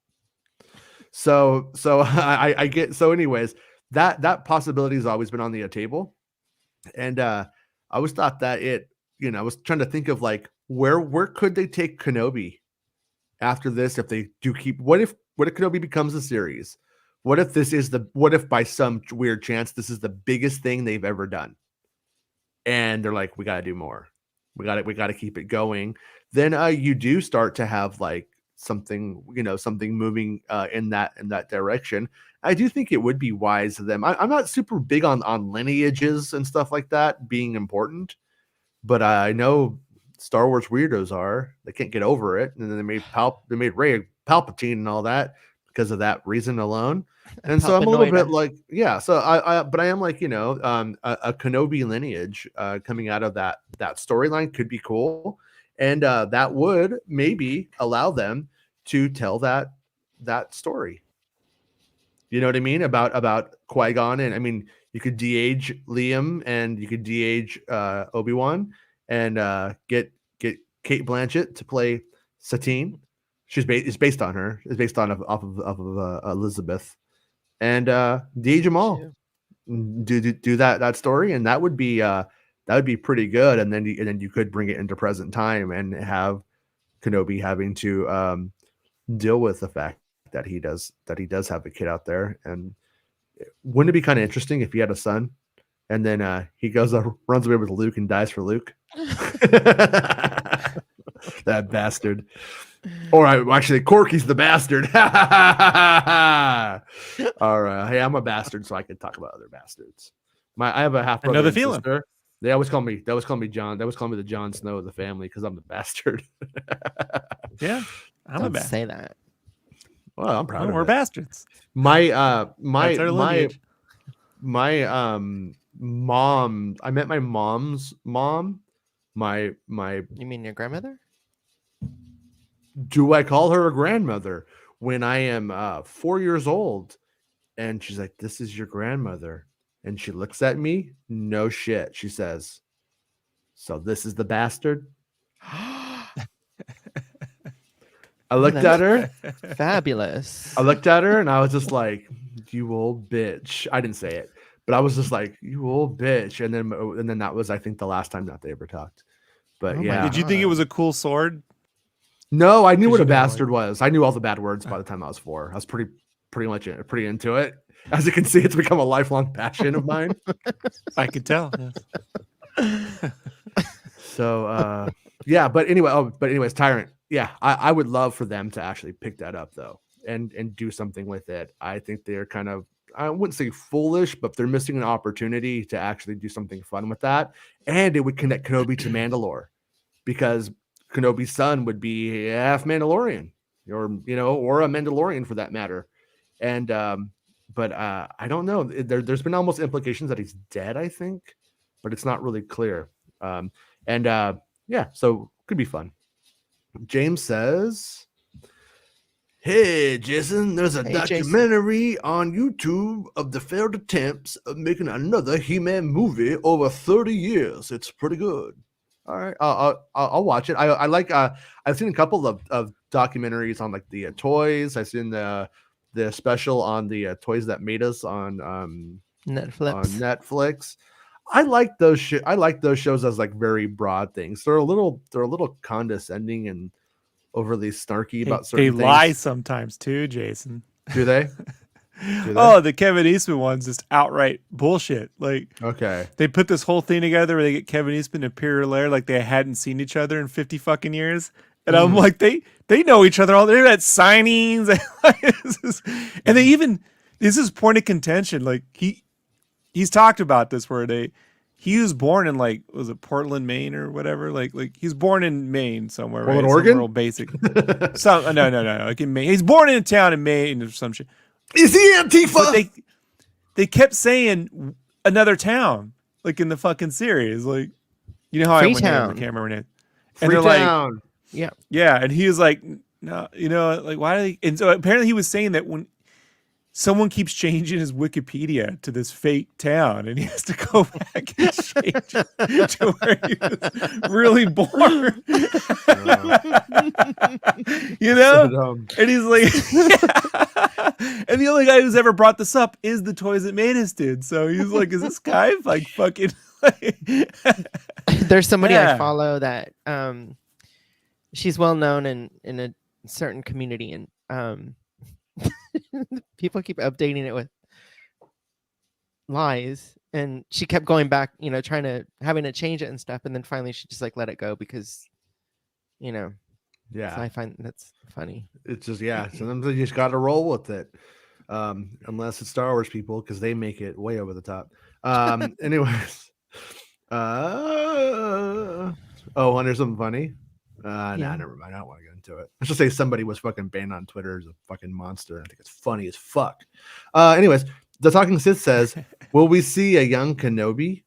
So I get, so anyways, that possibility has always been on the table. And I always thought that I was trying to think of like where could they take Kenobi after this if they do keep, what if Kenobi becomes a series? What if by some weird chance this is the biggest thing they've ever done? And they're like, we got to do more. We got to keep it going. Then you do start to have like something moving in that direction. I do think it would be wise of them. I'm not super big on lineages and stuff like that being important, but I know Star Wars weirdos are. They can't get over it, and then they made Rey Palpatine and all that because of that reason alone. And so I'm a little bit like, yeah. So but I am like, a Kenobi lineage coming out of that storyline could be cool, and that would maybe allow them to tell that story. You know what I mean about Qui-Gon, and I mean you could de-age Liam and you could de-age Obi-Wan and get Cate Blanchett to play Satine. It's based on her. It's based on off of Elizabeth, and de-age them all. Do that story, and that would be pretty good. And then you could bring it into present time and have Kenobi having to deal with the fact that he does have a kid out there. And wouldn't it be kind of interesting if he had a son and then he goes runs away with Luke and dies for Luke? That bastard. Or actually, Corky's the bastard. All right. Hey, I'm a bastard, so I can talk about other bastards. I have a half brother. Another feeling. Sister. They always call me John. They always call me the Jon Snow of the family because I'm the bastard. Yeah, I'm a bastard. Say that. Well, I'm proud of we're it. bastards. My mom. I met my mom's mom. My. You mean your grandmother? Do I call her a grandmother when I am 4 years old? And she's like, "This is your grandmother." And she looks at me. No shit. She says, "So this is the bastard?" I looked at her. Fabulous. I looked at her and I was just like, "You old bitch." I didn't say it, but I was just like, "You old bitch." And then that was, I think, the last time that they ever talked. But yeah. Did you think it was a cool sword? No, I knew what a bastard was. I knew all the bad words by the time I was 4. I was pretty much pretty into it. As you can see, it's become a lifelong passion of mine. I could tell. Yes. So yeah, but anyways, Tyrant. Yeah, I would love for them to actually pick that up though and do something with it. I think they're kind of, I wouldn't say foolish, but they're missing an opportunity to actually do something fun with that. And it would connect Kenobi to Mandalore, because Kenobi's son would be half Mandalorian, or a Mandalorian for that matter. And but I don't know. There's been almost implications that he's dead, I think, but it's not really clear. Yeah, so could be fun. James says, "Hey, Jason, there's a Hey, Jason. documentary on YouTube of the failed attempts of making another He-Man movie over 30 years. It's pretty good." All right, I'll watch it. I like. I've seen a couple of documentaries on like the toys. I've seen the special on the toys that made us on Netflix. I like those I like those shows as like very broad things. They're a little condescending and overly snarky about certain things. They lie sometimes too, Jason. Do they? Oh, the Kevin Eastman one's just outright bullshit. Like, okay, they put this whole thing together where they get Kevin Eastman and Imperial Lair like they hadn't seen each other in 50 fucking years. And I'm like, they know each other all. They're at signings, and they even, this is point of contention. Like he's talked about this where he was born in like, was it Portland, Maine or whatever? Like he's born in Maine somewhere, Portland, right? Oregon? Some real basic. No. Like in Maine, he's born in a town in Maine or some shit. Is he Antifa? But they kept saying another town, like in the fucking series, like, you know how Freetown. I went there, I can't remember it. And they're like, yeah, and he was like, no, you know, like, why do they? And so apparently he was saying that when someone keeps changing his Wikipedia to this fake town, and he has to go back and change it to where he was really born. You know? So and he's like, and the only guy who's ever brought this up is the Toys That Made Us dude. So he's like, is this guy like fucking There's somebody Yeah. I follow that she's well known in a certain community, and people keep updating it with lies, and she kept going back, you know, having to change it and stuff, and then finally she just like let it go because, you know, so I find that's funny. It's just, sometimes you just got to roll with it. Unless it's Star Wars people, because they make it way over the top. Anyways. And there's something funny. Nah, never mind. I don't want to get into it. Let's just say somebody was fucking banned on Twitter as a fucking monster. I think it's funny as fuck. Anyways, the Talking Sith says, will we see a young Kenobi?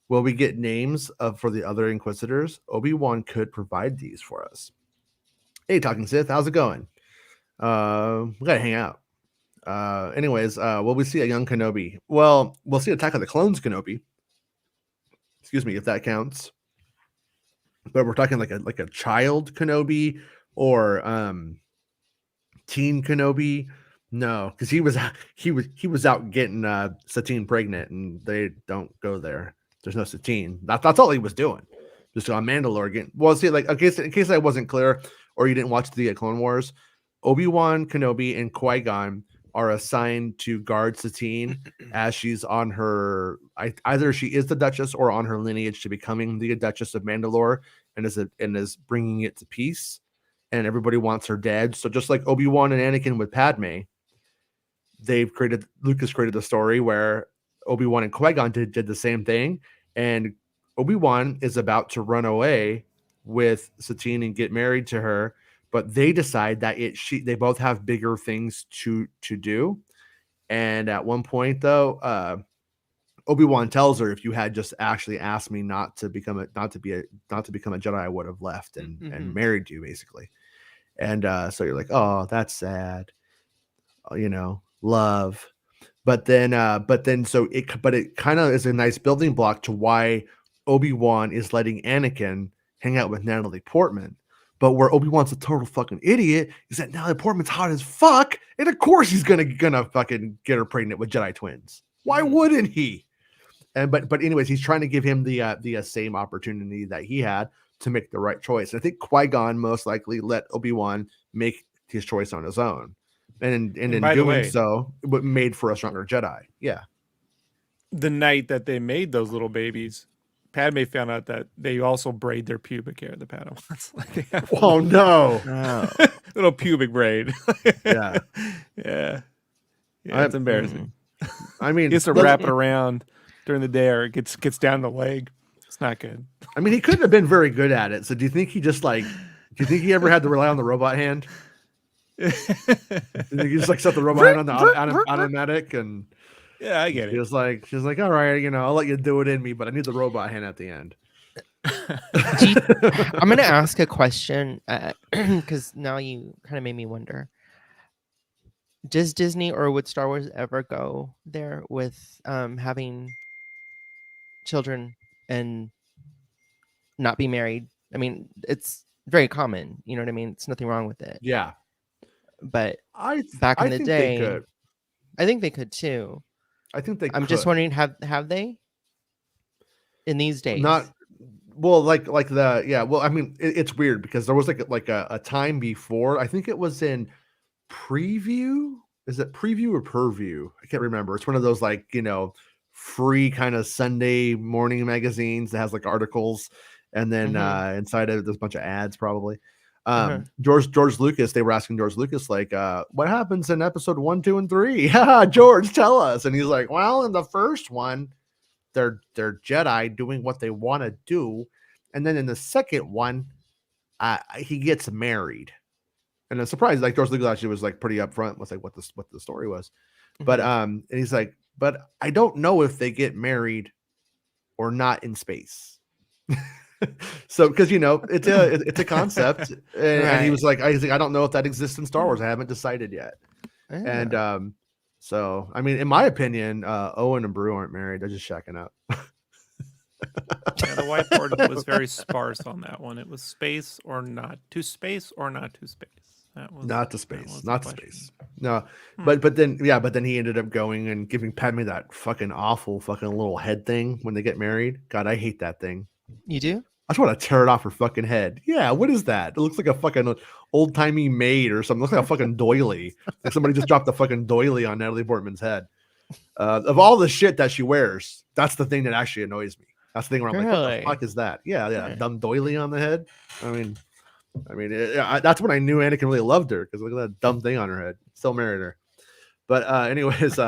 Will we get names for the other Inquisitors? Obi-Wan could provide these for us. Hey, Talking Sith, how's it going? We gotta hang out. Anyways, will we see a young Kenobi? Well, we'll see Attack of the Clones Kenobi. Excuse me, if that counts. But we're talking like a child Kenobi or teen Kenobi. No, because he was out getting Satine pregnant, and they don't go there. There's no Satine. That's all he was doing. Just on Mandalore again. Well, see, like in case I wasn't clear or you didn't watch the Clone Wars, Obi-Wan Kenobi and Qui-Gon are assigned to guard Satine as she's on her, either she is the Duchess or on her lineage to becoming the Duchess of Mandalore, and is bringing it to peace, and everybody wants her dead. So just like Obi-Wan and Anakin with Padme, Lucas created a story where Obi-Wan and Qui-Gon did the same thing, and Obi-Wan is about to run away with Satine and get married to her, but they decide that they both have bigger things to do. And at one point, though, Obi-Wan tells her, if you had just actually asked me not to become a Jedi, I would have left and married you, basically. And so you're like, oh, that's sad, you know, love. But then it kind of is a nice building block to why Obi-Wan is letting Anakin hang out with Natalie Portman. But where Obi-Wan's a total fucking idiot is that Natalie Portman's hot as fuck, and of course he's gonna fucking get her pregnant with Jedi twins. Why wouldn't he? And but anyways, he's trying to give him the same opportunity that he had to make the right choice. And I think Qui-Gon most likely let Obi-Wan make his choice on his own, and in doing so, it made for a stronger Jedi. Yeah. The night that they made those little babies, Padme found out that they also braid their pubic hair, the Padawans. Like they have oh no, little pubic braid. Yeah. It's embarrassing. I mean, he has to wrap it around during the day, or it gets down the leg. It's not good. I mean, he couldn't have been very good at it. So do you think he ever had to rely on the robot hand? You think he just like set the robot hand on the automatic and? Yeah, I get it. She's like, all right, you know, I'll let you do it in me, but I need the robot hand at the end. I'm gonna ask a question because now you kind of made me wonder. Does Disney or would Star Wars ever go there with having children and not be married? I mean, it's very common. You know what I mean? It's nothing wrong with it. Yeah. But I back in the think day, they could. I think they could too. I think they I'm just wondering, have they in these days? Not well, like the Well, I mean, it's weird because there was like a time before. I think it was in Preview. Is it Preview or Purview? I can't remember. It's one of those like free kind of Sunday morning magazines that has like articles, and then inside of it there's a bunch of ads probably. George Lucas, they were asking George Lucas like, what happens in episode 1, 2, and 3? George, tell us. And he's like, well, in the first one, they're Jedi doing what they want to do, and then in the second one, he gets married. And I'm surprised, like George Lucas actually was like pretty upfront with like what the story was. But and he's like, but I don't know if they get married or not in space. So because it's a concept, and he was like, I don't know if that exists in Star Wars. I haven't decided yet. Yeah. And so I mean, in my opinion, Owen and Brew aren't married. They're just shacking up. Yeah, the whiteboard was very sparse on that one. It was space or not to space or not to space. That was not to space, not to space. No, but then he ended up going and giving Padme that fucking awful fucking little head thing when they get married. God, I hate that thing. You do? I just want to tear it off her fucking head. Yeah, what is that? It looks like a fucking old timey maid or something. It looks like a fucking doily. Like somebody just dropped a fucking doily on Natalie Portman's head. Of all the shit that she wears, that's the thing that actually annoys me. That's the thing where I'm like, what the fuck is that? Yeah, dumb doily on the head. I mean, that's when I knew Anakin really loved her, because look at that dumb thing on her head. Still married her. But anyways,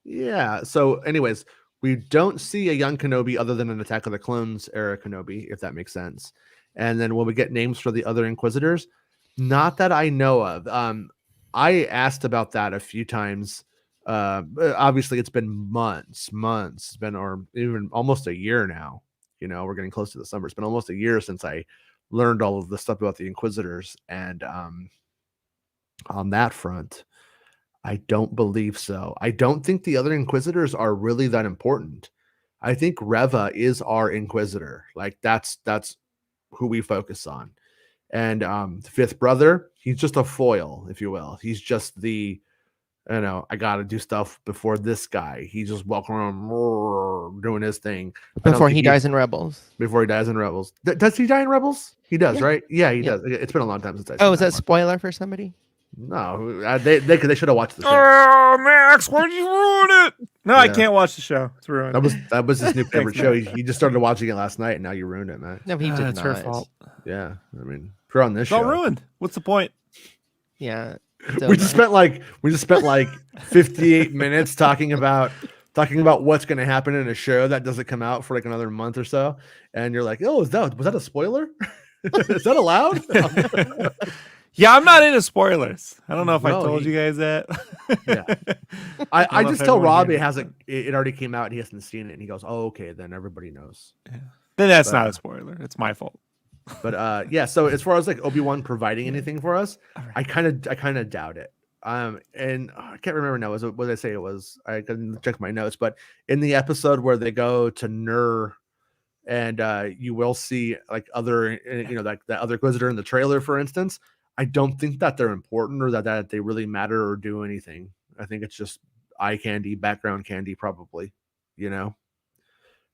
yeah. So anyways, we don't see a young Kenobi other than an Attack of the Clones era Kenobi, if that makes sense. And then when we get names for the other Inquisitors, not that I know of. I asked about that a few times. Obviously it's been months. It's been, or even almost a year now. We're getting close to the summer. It's been almost a year since I learned all of the stuff about the Inquisitors. And on that front, I don't believe so. I don't think the other Inquisitors are really that important. I think Reva is our Inquisitor. Like that's who we focus on. And the fifth brother, he's just a foil, if you will. He's just the, I got to do stuff before this guy. He's just walking around doing his thing. Before he dies in Rebels. Before he dies in Rebels. Does he die in Rebels? He does, right? Yeah, he does. It's been a long time since I saw is that spoiler for somebody? No, they should have watched the show. Oh, Max, why'd you ruin it? No, I can't watch the show. It's ruined. That was his new favorite show. He just started watching it last night, and now you ruined it, man. No, he did not. It's her fault. Yeah, I mean, if you're on this show, it's all ruined. What's the point? Yeah. We just spent like 58 minutes talking about what's going to happen in a show that doesn't come out for like another month or so, and you're like, oh, was that a spoiler? Is that allowed? Yeah, I'm not into spoilers. I don't know if I told you guys that. Yeah, I just tell Rob it already came out and he hasn't seen it, and he goes, oh, okay, then everybody knows. Yeah. Then that's not a spoiler. It's my fault. But yeah, so as far as like Obi-Wan providing anything for us, right. I kind of doubt it. And I can't remember now. What did I say it was? I can check my notes. But in the episode where they go to Nur, and you will see like other, like the other Inquisitor in the trailer, for instance. I don't think that they're important or that they really matter or do anything. I think it's just eye candy, background candy, probably. Now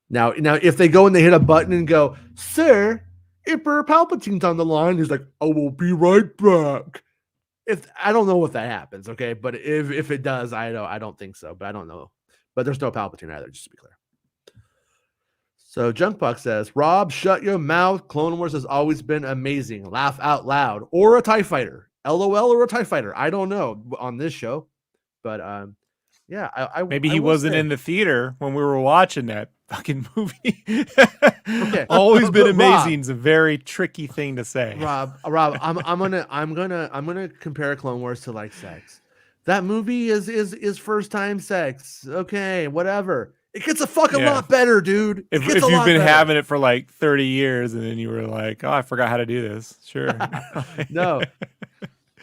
if they go and they hit a button and go, sir, Emperor Palpatine's on the line, he's like, I will be right back. I don't know if that happens, okay, but if it does, I don't think so, but I don't know. But there's no Palpatine either, just to be clear. So Junkbuck says, Rob, shut your mouth. Clone Wars has always been amazing. Laugh out loud. Or a TIE fighter. LOL or a TIE fighter. I don't know on this show. But yeah, maybe he wasn't in the theater when we were watching that fucking movie. Okay. Always been amazing. It's a very tricky thing to say. Rob, I'm gonna compare Clone Wars to like sex. That movie is first time sex. Okay, whatever. It gets a fucking Yeah. lot better, dude. If you've been having it for like 30 years and then you were like, oh, I forgot how to do this. Sure. No.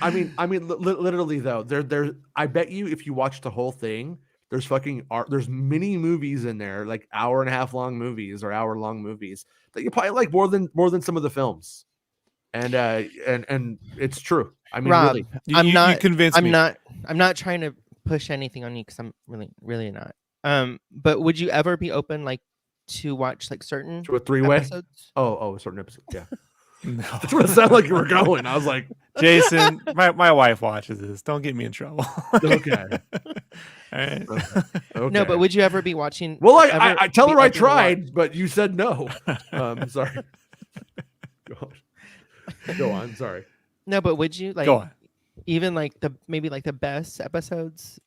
I mean, literally though, there. I bet you if you watch the whole thing, there's fucking art. There's mini movies in there, like hour and a half long movies or hour long movies that you probably like more than some of the films. And it's true. I mean, Rob, really, you convinced me. I'm not trying to push anything on you because I'm really not. But would you ever be open like to watch like certain to a three-way episodes? Oh, a certain episode. Yeah. No. That's what it sounded like you were going. I was like, Jason, my wife watches this. Don't get me in trouble. okay. All right. Okay. No, but would you ever be watching? Well, ever I tell be her I open to watch- tried, but you said no. Sorry. Go on. Sorry. No, but would you like Go on. even like maybe the best episodes?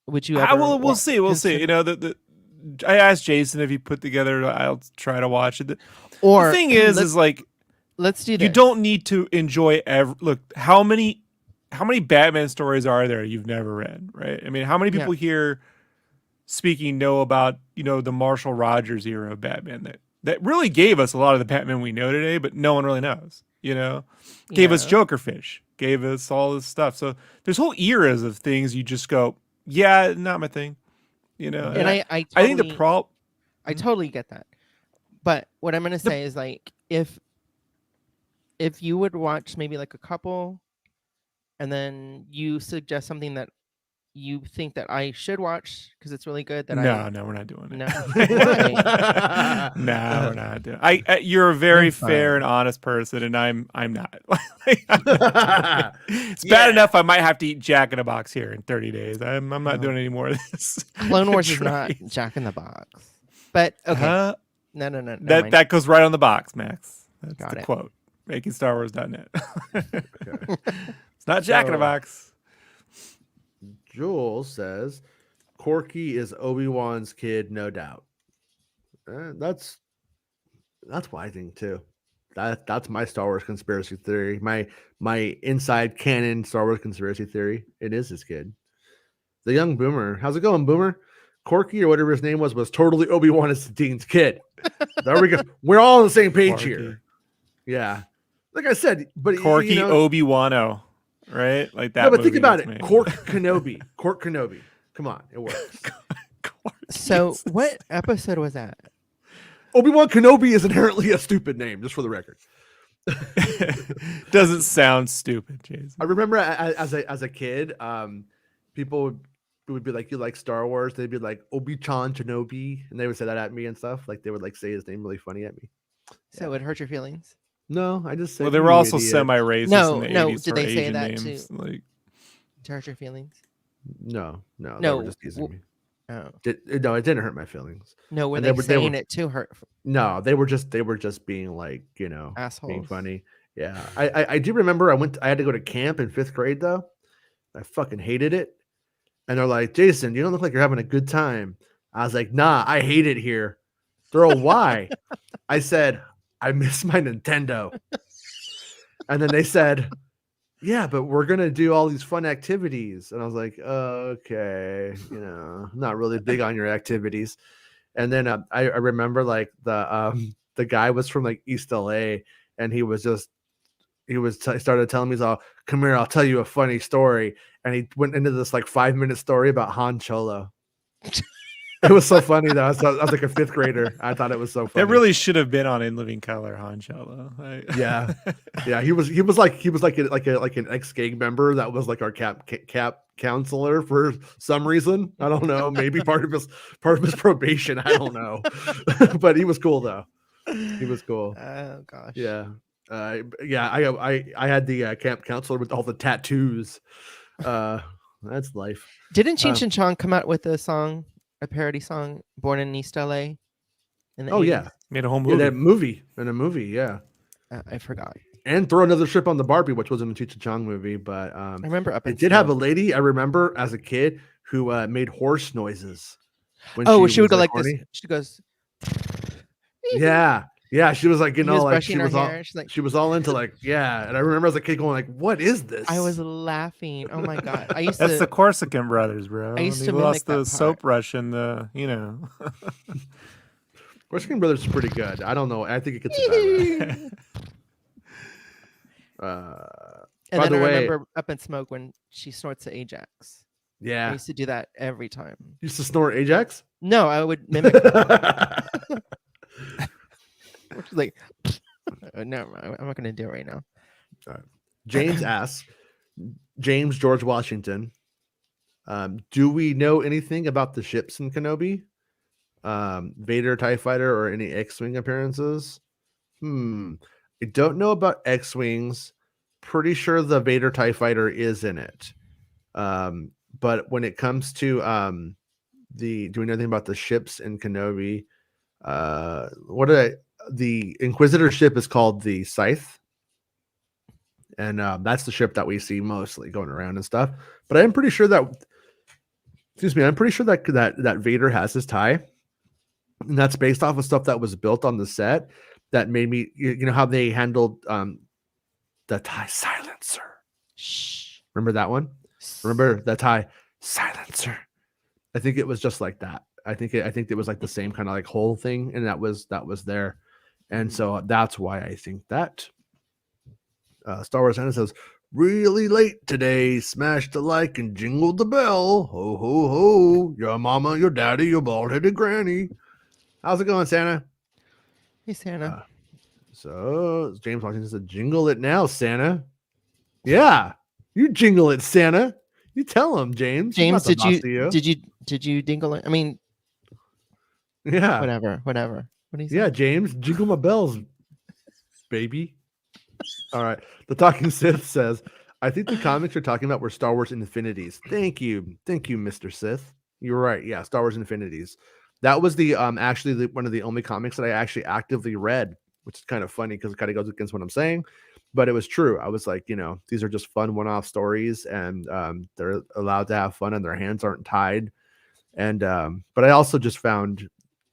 Would you ever? We'll see. We'll see. You know, I asked Jason if he put together. I'll try to watch it. Or the thing is like, let's do this. you don't need to enjoy look. How many Batman stories are there you've never read? Right. I mean, how many people here speaking know about the Marshall Rogers era of Batman that really gave us a lot of the Batman we know today, but no one really knows. Gave us Jokerfish, gave us all this stuff. So there's whole eras of things you just go, yeah, not my thing. And I think the problem. I totally get that. But what I'm gonna say is like if you would watch maybe like a couple, and then you suggest something that you think that I should watch because it's really good. No, we're not doing it. No, No, we're not doing it. You're a very fair and honest person, and I'm not. It's bad enough I might have to eat Jack in a Box here in 30 days. I'm not doing any more of this. Clone Wars is not Jack in the Box, but okay. No. That goes right on the box, Max. That's Got the it. quote. MakingStarWars.net. It's not Jack in a Box. Jules says, Corky is Obi-Wan's kid, no doubt. That's what I think too. That's my Star Wars conspiracy theory. My inside canon Star Wars conspiracy theory. It is his kid. The young Boomer. How's it going, Boomer? Corky or whatever his name was totally Obi-Wan as Dean's kid. There we go. We're all on the same page here. Yeah. Like I said, but Corky Obi-Wano. Right? Like that. No, but think about it. made. Court Kenobi. Come on, it works. So what episode was that? Obi-Wan Kenobi is inherently a stupid name, just for the record. Doesn't sound stupid, Jason. I remember as a kid, people would be like, "You like Star Wars?" They'd be like, "Obi-Chan Kenobi," and they would say that at me and stuff. Like they would like say his name really funny at me. So it would hurt your feelings. No, I just said. Well, they were also semi-racist. No, in the 80s did for they say Asian that names. too? Like, To hurt your feelings? No, they No, were just teasing me. Oh. No, it didn't hurt my feelings. No, were And they were saying it to hurt? No, they were just being like, Assholes. being funny. Yeah, I do remember I had to go to camp in 5th grade though. I fucking hated it. And they're like, Jason, you don't look like you're having a good time. I was like, nah, I hate it here. They're all, why? I said, I miss my Nintendo. And then they said, yeah, but we're going to do all these fun activities. And I was like, okay, not really big on your activities. And then I remember like the guy was from like East LA, and he started telling me, he's all, come here, I'll tell you a funny story. And he went into this like 5-minute story about Han Cholo. It was so funny though. I was like a 5th grader. I thought it was so funny. that really should have been on In Living Color, Han Cholo. Yeah. He was like an ex-gang member that was like our cap counselor for some reason. I don't know. Maybe part of his probation. I don't know. But he was cool though. He was cool. Oh gosh. Yeah. I had the camp counselor with all the tattoos. That's life. Didn't Cheech and Chong come out with a parody song, "Born in East LA"? In the 80s? Yeah. Made a whole Yeah, movie. in a movie, yeah. I forgot. And Throw Another Ship on the Barbie, which wasn't a Cheech and Chong movie, but I remember up. it did have a lady I remember as a kid who made horse noises. When she would was, go like horny. this. She goes. Yeah, Yeah, she was like, She was brushing she her was all hair. She's like, she was all into like, yeah. And I remember as a kid going like, what is this? I was laughing. Oh my god! I used That's to. the Corsican brothers, bro. I used They to mimic lost the that soap part. brush and the, you know. Corsican Brothers is pretty good. I don't know. I think it gets a bad rap. And By then the I way, remember Up in Smoke when she snorts the Ajax. I yeah, used to do that every time. used to snort Ajax. No, I would mimic her. Which is like, no, I'm not going to do it right now. James asks, James George Washington, do we know anything about the ships in Kenobi? Vader, TIE Fighter, or any X-Wing appearances? I don't know about X-Wings. Pretty sure the Vader TIE Fighter is in it. But when it comes to do we know anything about the ships in Kenobi? The Inquisitor ship is called the Scythe. And that's the ship that we see mostly going around and stuff. But I'm pretty sure that, I'm pretty sure that Vader has his tie, and that's based off of stuff that was built on the set that made me, you know, how they handled the tie silencer. Shh. Remember that one? Remember the tie silencer? I think it was just like that. I think it was like the same kind of like whole thing, and that was there, and so that's why I think that. Star Wars Anna says, really late today. Smash the like and jingle the bell. Ho, ho, ho. Your mama, your daddy, your bald-headed granny. How's it going, Santa? Hey, Santa. So James Washington said, jingle it now, Santa. Yeah, you jingle it, Santa. You tell him, James. James, did you dingle it? I mean, yeah. Whatever. What do you say? Yeah, James, jingle my bells, baby. All right. The Talking Sith says, I think the comics you're talking about were Star Wars Infinities. Thank you. Thank you, Mr. Sith. You're right. Yeah, Star Wars Infinities. That was the actually one of the only comics that I actually actively read, which is kind of funny because it kind of goes against what I'm saying. But it was true. I was like, you know, these are just fun one-off stories, and they're allowed to have fun and their hands aren't tied. And but I also just found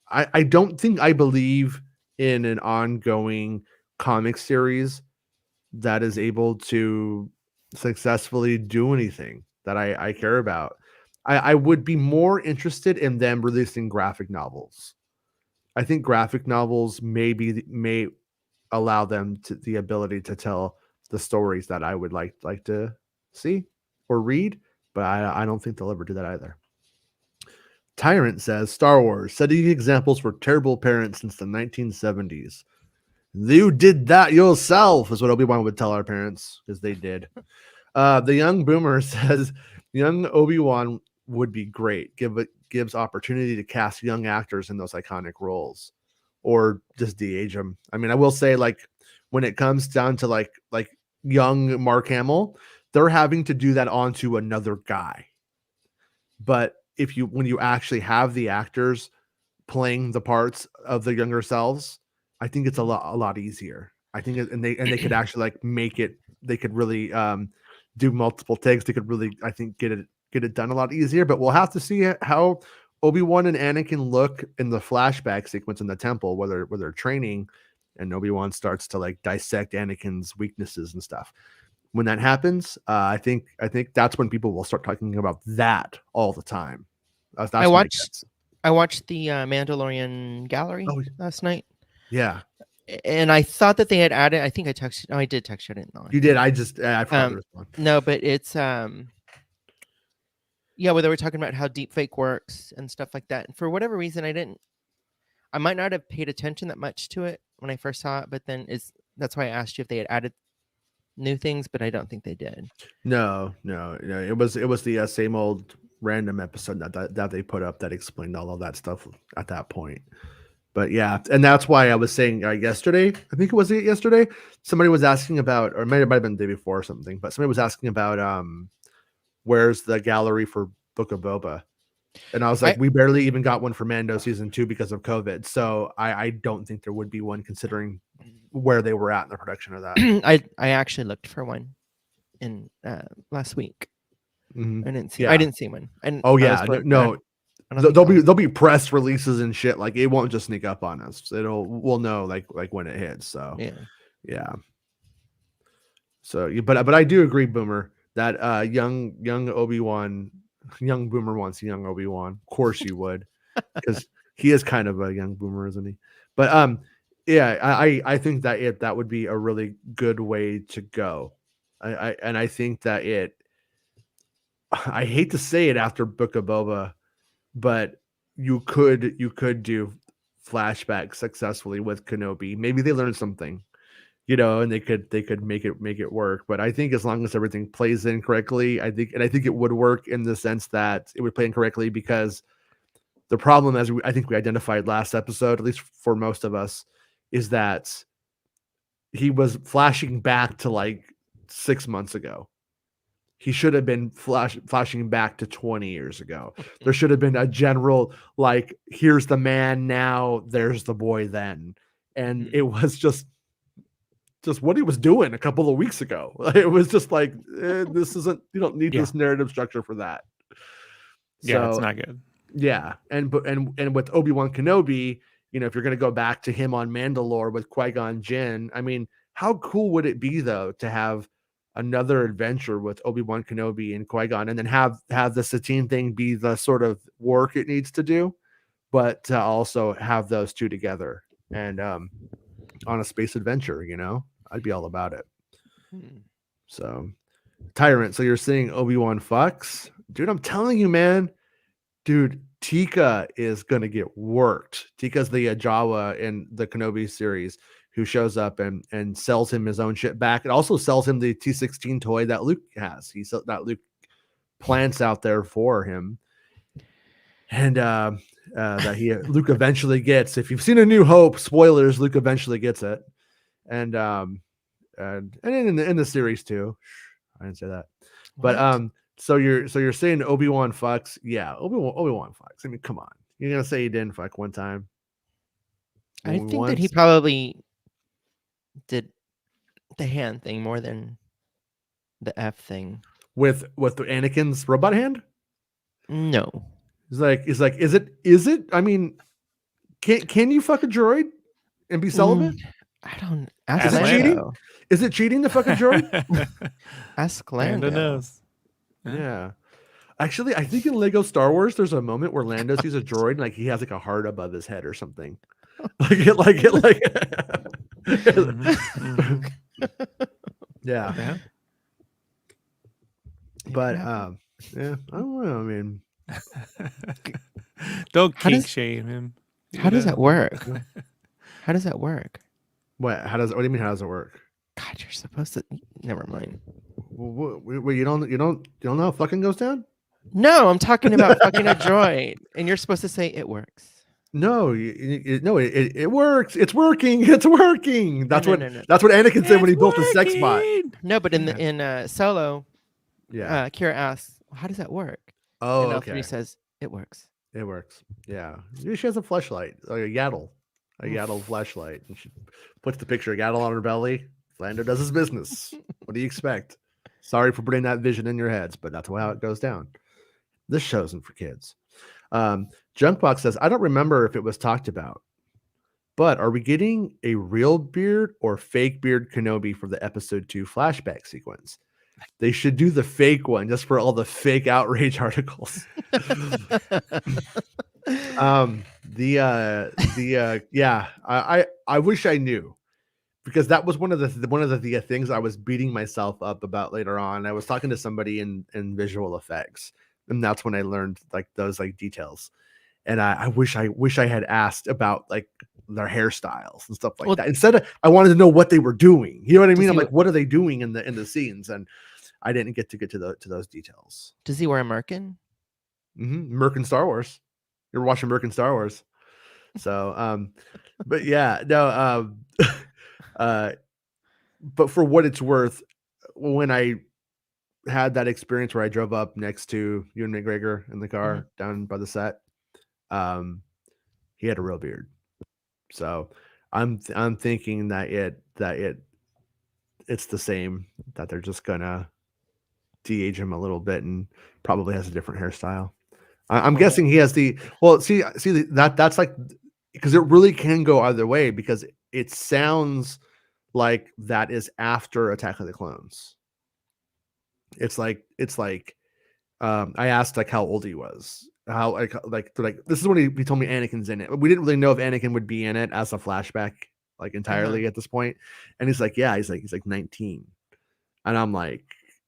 I don't think I believe in an ongoing comic series that is able to successfully do anything that I care about. I would be more interested in them releasing graphic novels. I think graphic novels may allow them the ability to tell the stories that I would like to see or read, but I don't think they'll ever do that either. Tyrant says, Star Wars, setting examples for terrible parents since the 1970s. You did that yourself, is what Obi-Wan would tell our parents, because they did. The young boomer says, young Obi-Wan would be great. Gives opportunity to cast young actors in those iconic roles, or just de-age them. I mean, I will say, like, when it comes down to like young Mark Hamill, they're having to do that onto another guy. But when you actually have the actors playing the parts of the younger selves, I think it's a lot easier. I think and they could actually like make it. They could really do multiple takes. They could really, I think, get it done a lot easier. But we'll have to see how Obi-Wan and Anakin look in the flashback sequence in the temple, where they're training, and Obi-Wan starts to like dissect Anakin's weaknesses and stuff. When that happens, I think that's when people will start talking about that all the time. That's I watched the Mandalorian gallery last night. Yeah. And I thought that they had added, I think I texted. Oh, I did text you. I didn't know. You did. I forgot to respond. No, but it's where they were talking about how deepfake works and stuff like that. And for whatever reason, I might not have paid attention that much to it when I first saw it, but then that's why I asked you if they had added new things, but I don't think they did. No. It was the same old random episode that they put up that explained all of that stuff at that point. But yeah, and that's why I was saying yesterday, I think it was yesterday, somebody was asking about, or it might have been the day before or something, but somebody was asking about where's the gallery for Book of Boba? And I was like, we barely even got one for Mando season 2 because of COVID. So I don't think there would be one considering where they were at in the production of that. I actually looked for one in last week. Mm-hmm. I didn't see one. And oh yeah, no. I don't think there'll be press releases and shit. Like it won't just sneak up on us. We'll know like when it hits. So yeah. So but I do agree, Boomer, that young Obi-Wan, young Boomer wants young Obi-Wan. Of course you would, because he is kind of a young Boomer, isn't he? But yeah, I think that that would be a really good way to go. I think that I hate to say it after Book of Boba, but you could do flashbacks successfully with Kenobi. Maybe they learned something, and they could make it work. But I think as long as everything plays in correctly, I think it would work in the sense that it would play in correctly, because the problem, as I think we identified last episode, at least for most of us, is that he was flashing back to like 6 months ago. He should have been flashing back to 20 years ago. There should have been a general, like, here's the man now, there's the boy then. And it was just what he was doing a couple of weeks ago. It was just like, this isn't, you don't need this narrative structure for that. Yeah, it's not good. Yeah. And with Obi-Wan Kenobi, if you're going to go back to him on Mandalore with Qui-Gon Jinn, I mean, how cool would it be though to have another adventure with Obi-Wan Kenobi and Qui-Gon, and then have the Satine thing be the sort of work it needs to do, but to also have those two together and on a space adventure, I'd be all about it. So Tyrant, so you're saying Obi-Wan fucks? Dude, I'm telling you, man. Dude, Tika is gonna get worked. Tika's the Jawa in the Kenobi series who shows up and sells him his own shit back. It also sells him the T-16 toy that Luke has. That Luke plants out there for him, and that Luke eventually gets. If you've seen A New Hope, spoilers, Luke eventually gets it, and in the series too. I didn't say that, but So you're saying Obi-Wan fucks? Yeah, Obi-Wan fucks. I mean, come on. You're gonna say he didn't fuck one time? I think that he probably did the hand thing more than the F thing. With the Anakin's robot hand? No. He's like, is it? I mean, can you fuck a droid and be celibate? I don't. Is it cheating? Is it cheating to fuck a droid? Ask Lando. knows. Yeah. Actually, I think in Lego Star Wars, there's a moment where Lando sees a droid and like he has like a heart above his head or something. Yeah. But yeah, I don't know. I mean, don't kink shame him. How does that work? How does that work? What do you mean? How does it work? God, you're supposed to. Never mind. Wait, you don't know how fucking goes down? No, I'm talking about fucking a droid, and you're supposed to say it works. No, it works. It's working. It's working. That's what Anakin said when he built the sex bot. No, but in Solo, yeah, Kira asks, "How does that work?" Oh, and okay. L3 says, "It works." It works. Yeah, she has a fleshlight, like a Yaddle flashlight, and she puts the picture of Yaddle on her belly. Lando does his business. What do you expect? Sorry for putting that vision in your heads, but that's how it goes down. This show isn't for kids. Junkbox says, I don't remember if it was talked about, but are we getting a real beard or fake beard Kenobi for the episode 2 flashback sequence? They should do the fake one just for all the fake outrage articles. Yeah, I wish I knew, because that was one of the things I was beating myself up about later on. I was talking to somebody in visual effects, and that's when I learned like those like details. And I wish I had asked about like their hairstyles and stuff like that. Instead, I wanted to know what they were doing. You know what I mean? I'm like, what are they doing in the scenes? And I didn't get to those details. Does he wear a merkin? Merkin Star Wars. You're watching Merkin Star Wars. So, but yeah, no. But for what it's worth, when I had that experience where I drove up next to Ewan McGregor in the car down by the set, he had a real beard. So I'm thinking that it's the same, that they're just gonna de-age him a little bit and probably has a different hairstyle. I'm guessing he has the that's like, because it really can go either way, because it sounds like that is after Attack of the Clones. It's like I asked like how old he was, how like this is when he told me Anakin's in it. We didn't really know if Anakin would be in it as a flashback like entirely at this point, and he's like 19, and I'm like,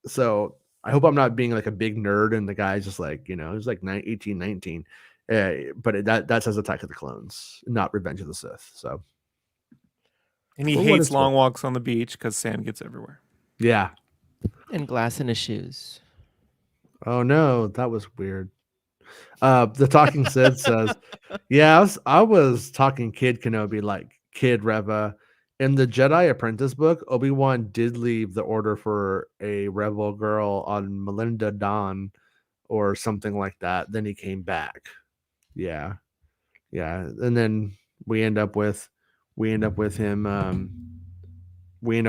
so I hope I'm not being like a big nerd, and the guy's just like, he's like 18, 19. But that says Attack of the Clones, not Revenge of the Sith. So, And he For what hates it's long walks on the beach because sand gets everywhere. yeah. And glass in his shoes. Oh no, that was weird. The Talking Sid says, yeah, I was talking Kid Kenobi like Kid Reva. In the Jedi Apprentice book, Obi-Wan did leave the order for a rebel girl on Melinda Dawn or something like that. Then he came back. Yeah. Yeah. And then we end up with him in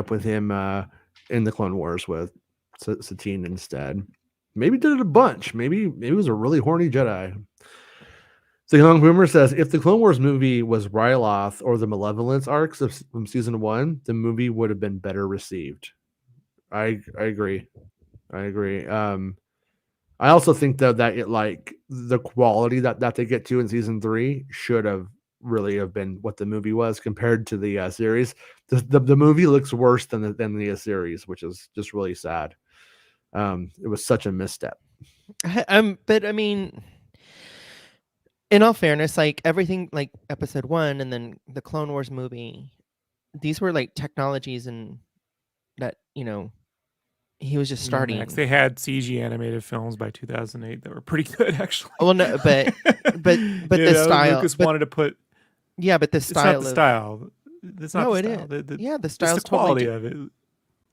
the Clone Wars with Satine instead. Maybe did it a bunch. Maybe it was a really horny Jedi. So Young Boomer says, if the Clone Wars movie was Ryloth or the Malevolence arcs from season 1, the movie would have been better received. I agree. I also think though that it like the quality that they get to in season 3 should have really have been what the movie was compared to the series. The movie looks worse than the series, which is just really sad. It was such a misstep. But I mean, in all fairness, like everything, like episode 1 and then the Clone Wars movie, these were like technologies and that he was just starting. Max, they had CG animated films by 2008 that were pretty good, actually. Well, no, but the style. Lucas wanted to put. Yeah, but the style. It's not the style. It's not No, the it style. is. Yeah, the style's It's the quality totally of it.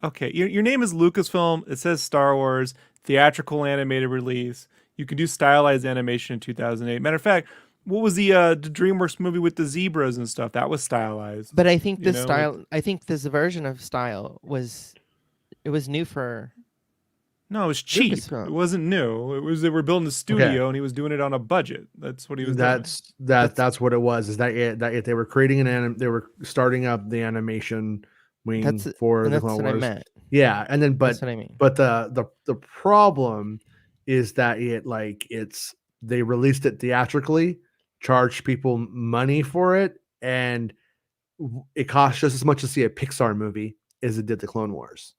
Okay, your name is Lucasfilm. It says Star Wars theatrical animated release. You can do stylized animation in 2008. Matter of fact, what was the DreamWorks movie with the zebras and stuff? That was stylized. But I think this style. I think this version of style was new for. No, it was cheap. Lucasfilm. It wasn't new. It was they were building a studio and he was doing it on a budget. That's what he was doing. That's what it was. Is that they were creating they were starting up the animation wing for the Clone Wars. What I meant. Yeah, and then That's what I mean. But the problem is that they released it theatrically, charged people money for it, and it cost just as much to see a Pixar movie as it did the Clone Wars.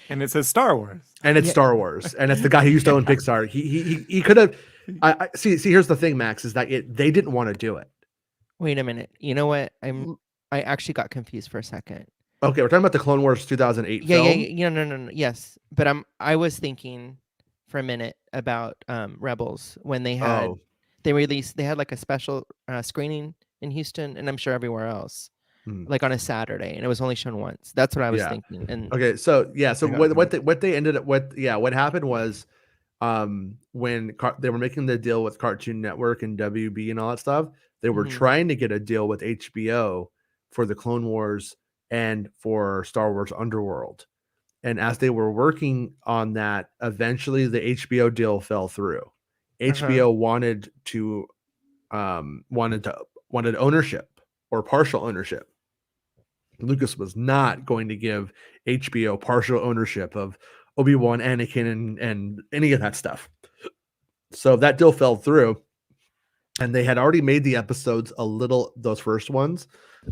And it says Star Wars. And it's Star Wars. And it's the guy who used to own Pixar. He could have. I see. Here's the thing, Max, is that they didn't want to do it. Wait a minute. You know what? I actually got confused for a second. Okay, we're talking about the Clone Wars 2008 film. Yeah. No. Yes, but I was thinking for a minute about Rebels when they had they had like a special screening in Houston, and I'm sure everywhere else. Like on a Saturday, and it was only shown once. That's what I was thinking. And okay, so what they ended up what happened was when they were making the deal with Cartoon Network and WB and all that stuff, they were trying to get a deal with HBO for the Clone Wars and for Star Wars Underworld. And as they were working on that, eventually the HBO deal fell through. HBO wanted ownership or partial ownership. Lucas was not going to give HBO partial ownership of Obi-Wan, Anakin, and any of that stuff. So that deal fell through, and they had already made the episodes those first ones,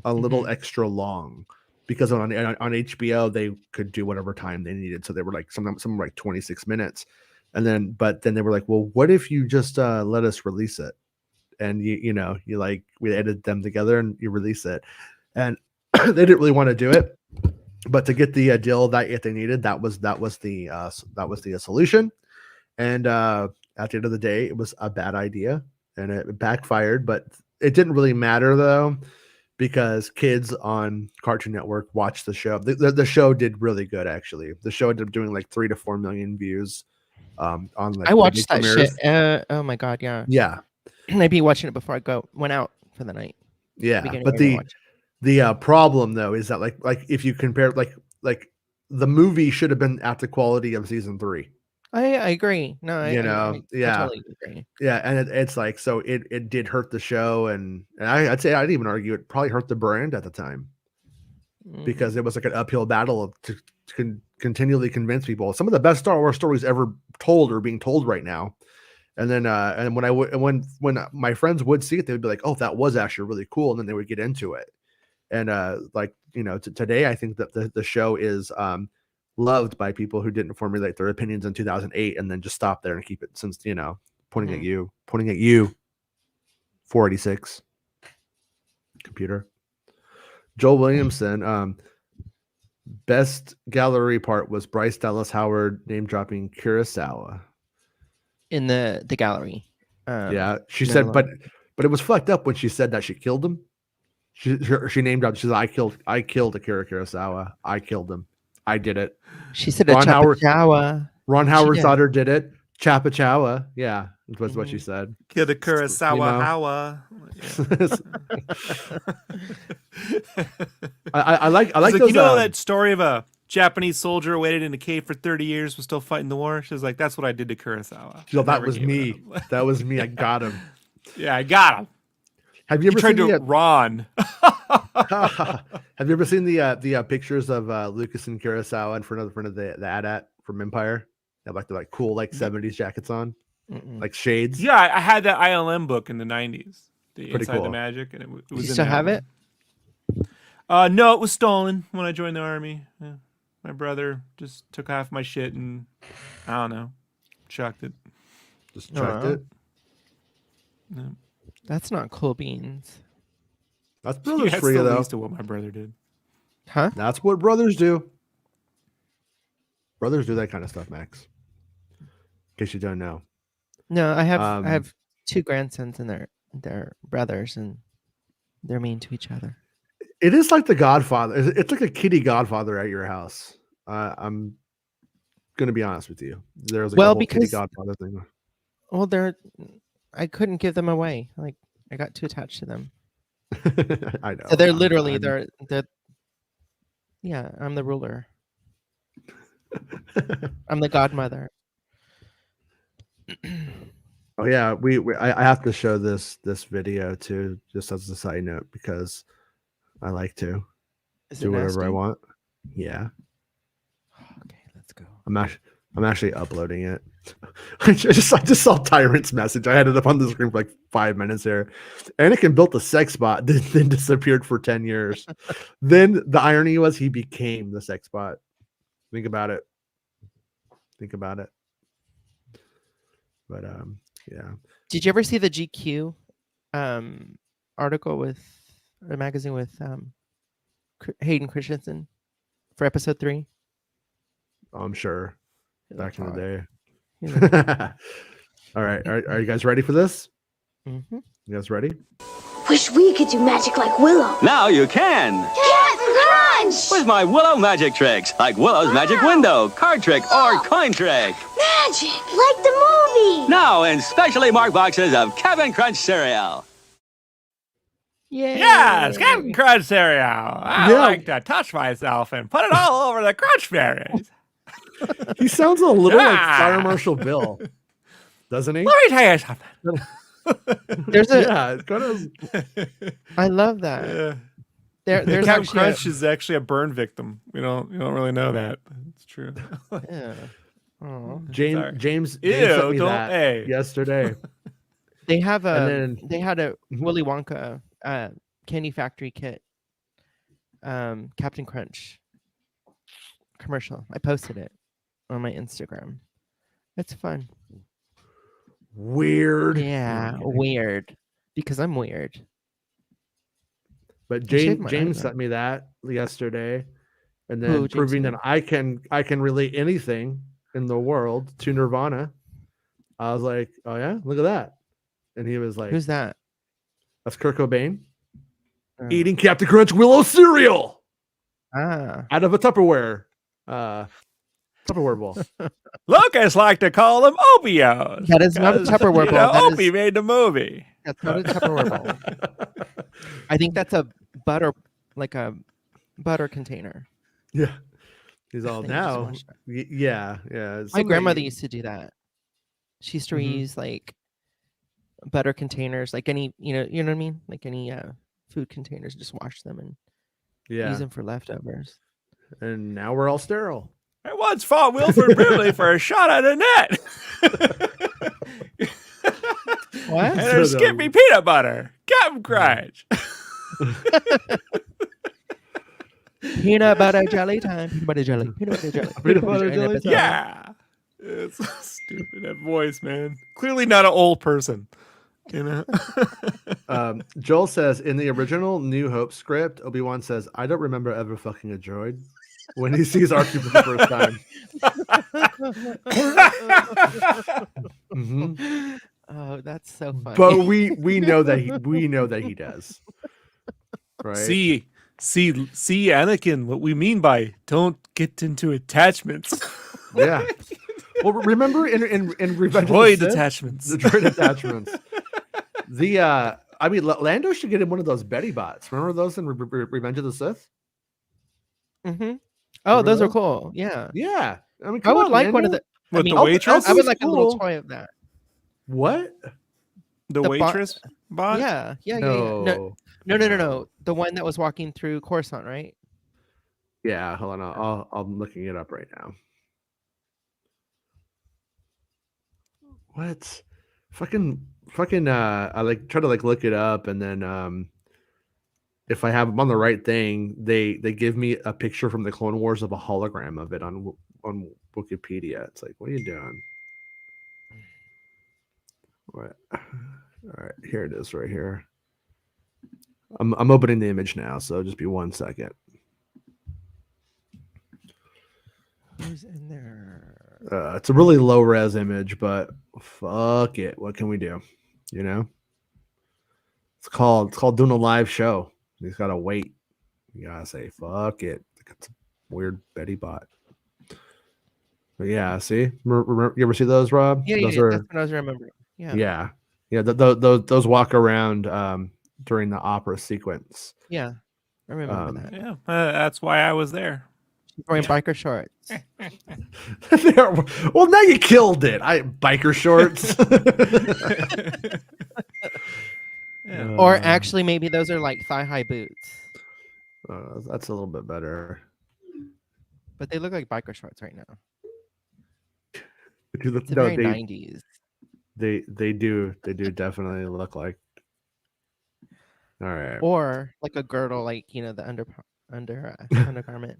a little extra long, because on HBO they could do whatever time they needed. So they were like some were like 26 minutes, but then they were like, well, what if you just let us release it, and we edit them together and you release it, and they didn't really want to do it, but to get the deal that if they needed, that was the solution. And at the end of the day, it was a bad idea and it backfired. But it didn't really matter though, because kids on Cartoon Network watched the show. The show did really good actually. The show ended up doing like 3 to 4 million views. On like I watched that shit. Oh my god, yeah. I'd be watching it before I went out for the night. Yeah, but the problem though is that like if you compare like the movie should have been at the quality of season 3. I agree. No, I totally agree. Yeah, and it's like, so it did hurt the show, and I'd say, I'd even argue it probably hurt the brand at the time, because it was like an uphill battle to continually convince people. Some of the best Star Wars stories ever told are being told right now. And then and when my friends would see it, they would be like, oh, that was actually really cool, and then they would get into it. And like, today, I think that the show is loved by people who didn't formulate their opinions in 2008 and then just stop there and keep it, since, pointing at you 486 computer. Joel Williamson, best gallery part was Bryce Dallas Howard name dropping Kurosawa in the gallery. Yeah, she said, but it was fucked up when she said that she killed him. She named dropped. She said, I killed Akira Kurosawa. I killed him. I did it. She said Ron Howard daughter did it. Chapachawa. Yeah, was what she said. Killed a Kurosawa. I like those. That story of a Japanese soldier waited in a cave for 30 years, was still fighting the war. She was like, "That's what I did to Kurosawa." That was me. That was me. I got him. Yeah, I got him. Have you ever seen Ron? Have you ever seen the pictures of Lucas and Kurosawa in front of the AT-AT from Empire? They have the cool 70s jackets on, like shades. Yeah, I had that ILM book in the 90s. Pretty Inside cool. the Magic, and it was. You still have it? No, it was stolen when I joined the army. Yeah. My brother just took half my shit and I don't know, chucked it. Just chucked it. Yeah. That's not cool beans. That's brothers for you, though. Least of what my brother did. Huh? That's what brothers do. Brothers do that kind of stuff, Max. In case you don't know. No, I have two grandsons and they're brothers, and they're mean to each other. It is like the Godfather. It's like a kiddie Godfather at your house. I'm gonna be honest with you. There's a whole kiddie Godfather thing. Well, I couldn't give them away. Like, I got too attached to them. I know. So they're literally they're yeah, I'm the ruler. I'm the godmother. Oh yeah, I have to show this video too, just as a side note, because I like to do whatever I want. Yeah. Okay, let's go. I'm actually uploading it. I just saw Tyrant's message. I had it up on the screen for 5 minutes there. Anakin built a sex bot, then disappeared for 10 years. Then the irony was he became the sex bot. Think about it. But yeah. Did you ever see the GQ article with a magazine with Hayden Christensen for episode 3? I'm sure. Back in the day. Yeah. All right. Are you guys ready for this? Mm-hmm. You guys ready? Wish we could do magic like Willow. Now you can. Captain Crunch! With my Willow magic tricks, like Willow's magic window, card trick, or coin trick. Magic! Like the movie! Now in specially marked boxes of Captain Crunch cereal. Yay. Yes, Captain Crunch cereal. I like to touch myself and put it all over the Crunch Berries. He sounds a little like Fire Marshal Bill, doesn't he? Let me tell you something. There's a kind of. I love that. Yeah. There's Captain actually Crunch is actually a burn victim. You don't really know that. But it's true. yeah. Oh. James Ew, sent me don't that yesterday. They have they had a Willy Wonka candy factory kit, Captain Crunch commercial. I posted it on my Instagram. It's fun. Weird. Yeah, weird. Because I'm weird. But James sent me that yesterday, and then proving that I can relate anything in the world to Nirvana. I was like, oh yeah, look at that. And he was like, who's that? That's Kurt Cobain eating Captain Crunch Willow cereal out of a Tupperware bowl. Lucas like to call them Obios. That is not a Tupperware bowl. Opie made the movie. That's not a Tupperware bowl. I think that's a butter container. Yeah. He's all Then you just now. wash it. Yeah. My something grandmother that used to do that. She used to Mhm. reuse like butter containers, like any, you know what I mean? Like any food containers, just wash them and use them for leftovers. And now we're all sterile. I once fought Wilford Brimley for a shot at a net. What? And there's Skippy peanut butter. Captain Crunch. Peanut butter jelly time. Peanut butter jelly. Peanut butter jelly. Peanut butter jelly time. Yeah. It's so stupid, that voice, man. Clearly not an old person. You know? Joel says in the original New Hope script, Obi-Wan says, "I don't remember ever fucking a droid," when he sees R2 for the first time. Mhm. Oh, that's so funny. But we know that he does. Right? See, Anakin, what we mean by don't get into attachments. Yeah. Well, remember in Revenge Droid of the Sith, attachments. the droid attachments. I mean, Lando should get him one of those Betty bots. Remember those in Revenge of the Sith? Mm-hmm. Oh, Remember those are those? cool. Yeah. Yeah. I mean, I come would on, like one of Lando. the. What, the I waitress? would like a Cool. little toy of that. What? The the waitress bot? Yeah. No. No. The one that was walking through Coruscant, right? Yeah, hold on. I'm looking it up right now. What? Fucking I like try to like look it up, and then if I have them on the right thing, they give me a picture from the Clone Wars of a hologram of it on Wikipedia. It's like, what are you doing? What? All right, here it is right here. I'm opening the image now, so just be 1 second. Who's in there? It's a really low res image, but fuck it. What can we do? You know? It's called doing a live show. You just gotta wait. You gotta say fuck it. It's a weird Betty bot. But yeah, see? You ever see those, Rob? Yeah, those that's what I was remembering. Yeah. Yeah. Those walk around during the opera sequence. Yeah. I remember that. Yeah, that's why I was there. She's wearing biker shorts. Well, now you killed it. Biker shorts. Or actually, maybe those are like thigh-high boots. That's a little bit better. But they look like biker shorts right now. It's very 90s. They do definitely look like. All right. Or like a girdle, like the undergarment.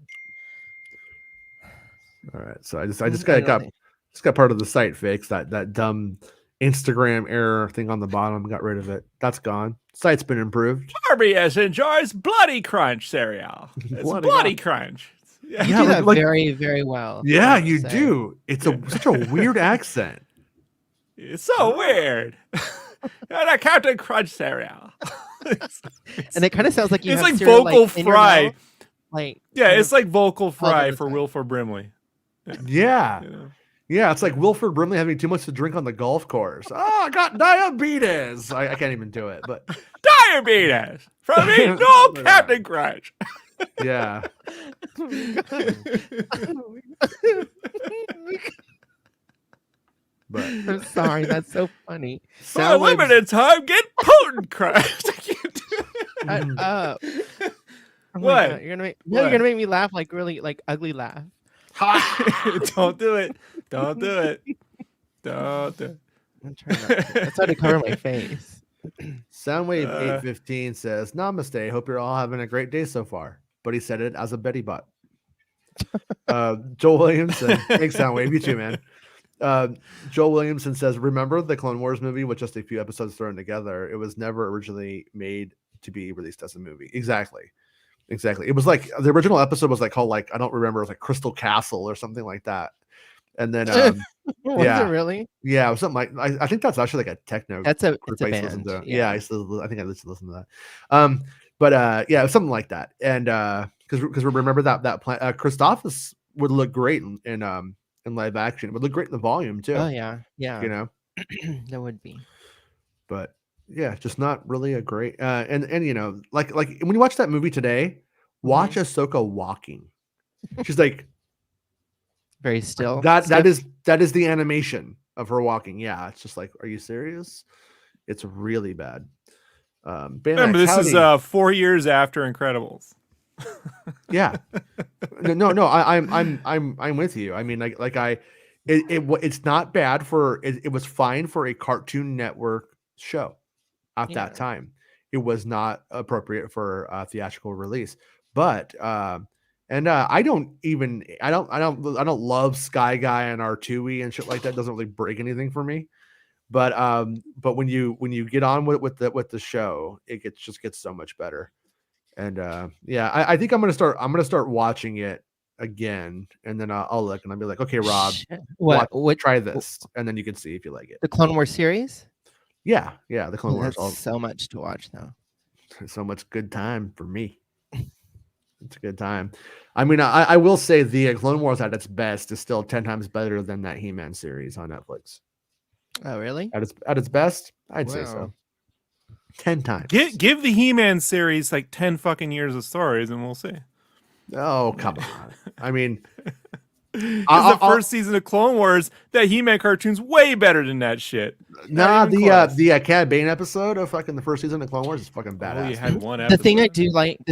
All right. So I just got part of the site fixed. That dumb Instagram error thing on the bottom, got rid of it. That's gone. Site's been improved. RBS enjoys Bloody Crunch cereal. It's Bloody Crunch. You do that very, very well. Yeah, you do. It's such a weird accent. It's so weird. That Captain Crunch cereal. And it kind of sounds like it's like vocal fry. Like it's like vocal fry for Wilford Brimley. Yeah. Yeah, it's like Wilford Brimley having too much to drink on the golf course. Oh, I got diabetes. I can't even do it, but diabetes from eating no Captain Crunch. Yeah. But I'm sorry, that's so funny. For a limited time, get potent crunch. Oh what? God, you're gonna make me laugh, like really like ugly laugh. Don't do it. Don't do it. Don't do it. I'm trying not to. I tried to cover my face. Soundwave 815 says, "Namaste. Hope you're all having a great day so far." But he said it as a Betty bot. Joel Williamson, thanks Soundwave. You too, man. Joel Williamson says, "Remember the Clone Wars movie with just a few episodes thrown together? It was never originally made to be released as a movie." Exactly. It was like the original episode was like called I don't remember. It was like Crystal Castle or something like that. And then Was it really? Yeah, it was something like I think that's actually like a techno. It's a band. Yeah, I think I used to listen to that. But yeah, it was something like that. And because remember that plan, Christophus would look great in live action. It would look great in the volume too. Oh yeah. That would be. But yeah, just not really a great and like when you watch that movie today, watch Ahsoka walking. She's like very still. That stiff. is the animation of her walking. Yeah, it's just like, are you serious? It's really bad. Remember, this is 4 years after Incredibles. Yeah. No. I'm with you. I mean, it's not bad for it was fine for a Cartoon Network show at that time. It was not appropriate for a theatrical release, but I don't love Sky Guy and R2E and shit like that. Doesn't really break anything for me. But when you get on with the show, it just gets so much better. And I think I'm gonna start watching it again, and then I'll look and I'll be like, okay, Rob, try this, and then you can see if you like it. The Clone Wars series? Yeah, the Clone Wars. That's so much to watch now. So much good time for me. It's a good time. I mean, I will say the Clone Wars at its best is still 10 times better than that He-Man series on Netflix. Oh, really? At its best, I'd say so. 10 times. Give the He-Man series like 10 fucking years of stories, and we'll see. Oh, come on. I mean, the first season of Clone Wars, that He-Man cartoon's way better than that shit. Nah, the Cad Bane episode of fucking the first season of Clone Wars is fucking badass. You had one episode. The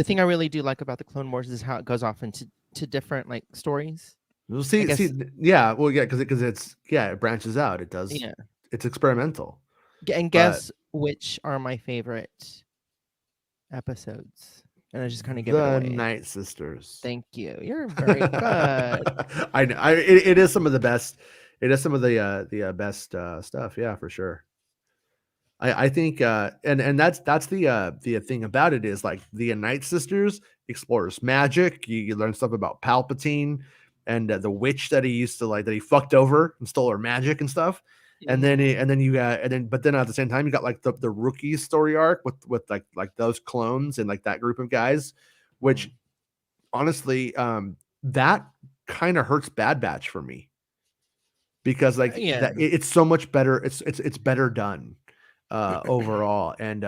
thing I really do like about the Clone Wars is how it goes off into different like stories. We'll see, because it branches out. It does. Yeah, it's experimental. And guess which are my favorite episoest? And I just kind of give it away. The Night Sisters. Thank you. You're very good. I know. It is some of the best. It is some of the best stuff. Yeah, for sure. I think and that's the thing about it is like the Night Sisters explores magic. You learn stuff about Palpatine and the witch that he used to like that he fucked over and stole her magic and stuff. But then at the same time you got like the rookie story arc with like those clones and like that group of guys, which honestly that kind of hurts Bad Batch for me, because like it's so much better. It's better done overall, and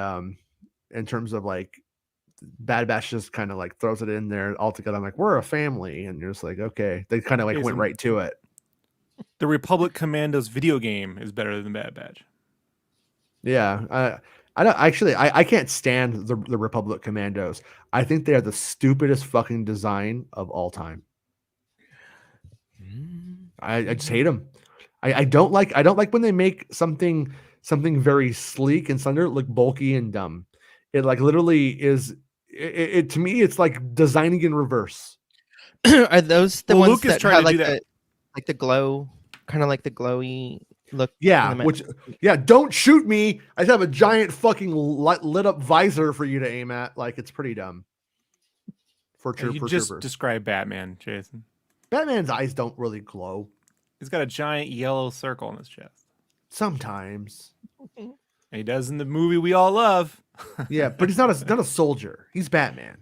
in terms of like Bad Batch just kind of like throws it in there all together. I'm like, we're a family, and you're just like, okay, they kind of like went right to it. The Republic Commandos video game is better than Bad Batch. Yeah, I can't stand the Republic Commandos. I think they are the stupidest fucking design of all time. I just hate them. I don't like when they make something very sleek and something look bulky and dumb. It like literally is. It to me, it's like designing in reverse. Are those the ones Lucas that tried have to like do that. Like the glow, kind of like the glowy look? Yeah, don't shoot me. I just have a giant fucking lit up visor for you to aim at. Like, it's pretty dumb. You just described Batman, Jason. Batman's eyes don't really glow. He's got a giant yellow circle on his chest. Sometimes. And he does in the movie we all love. Yeah, but he's not a soldier. He's Batman.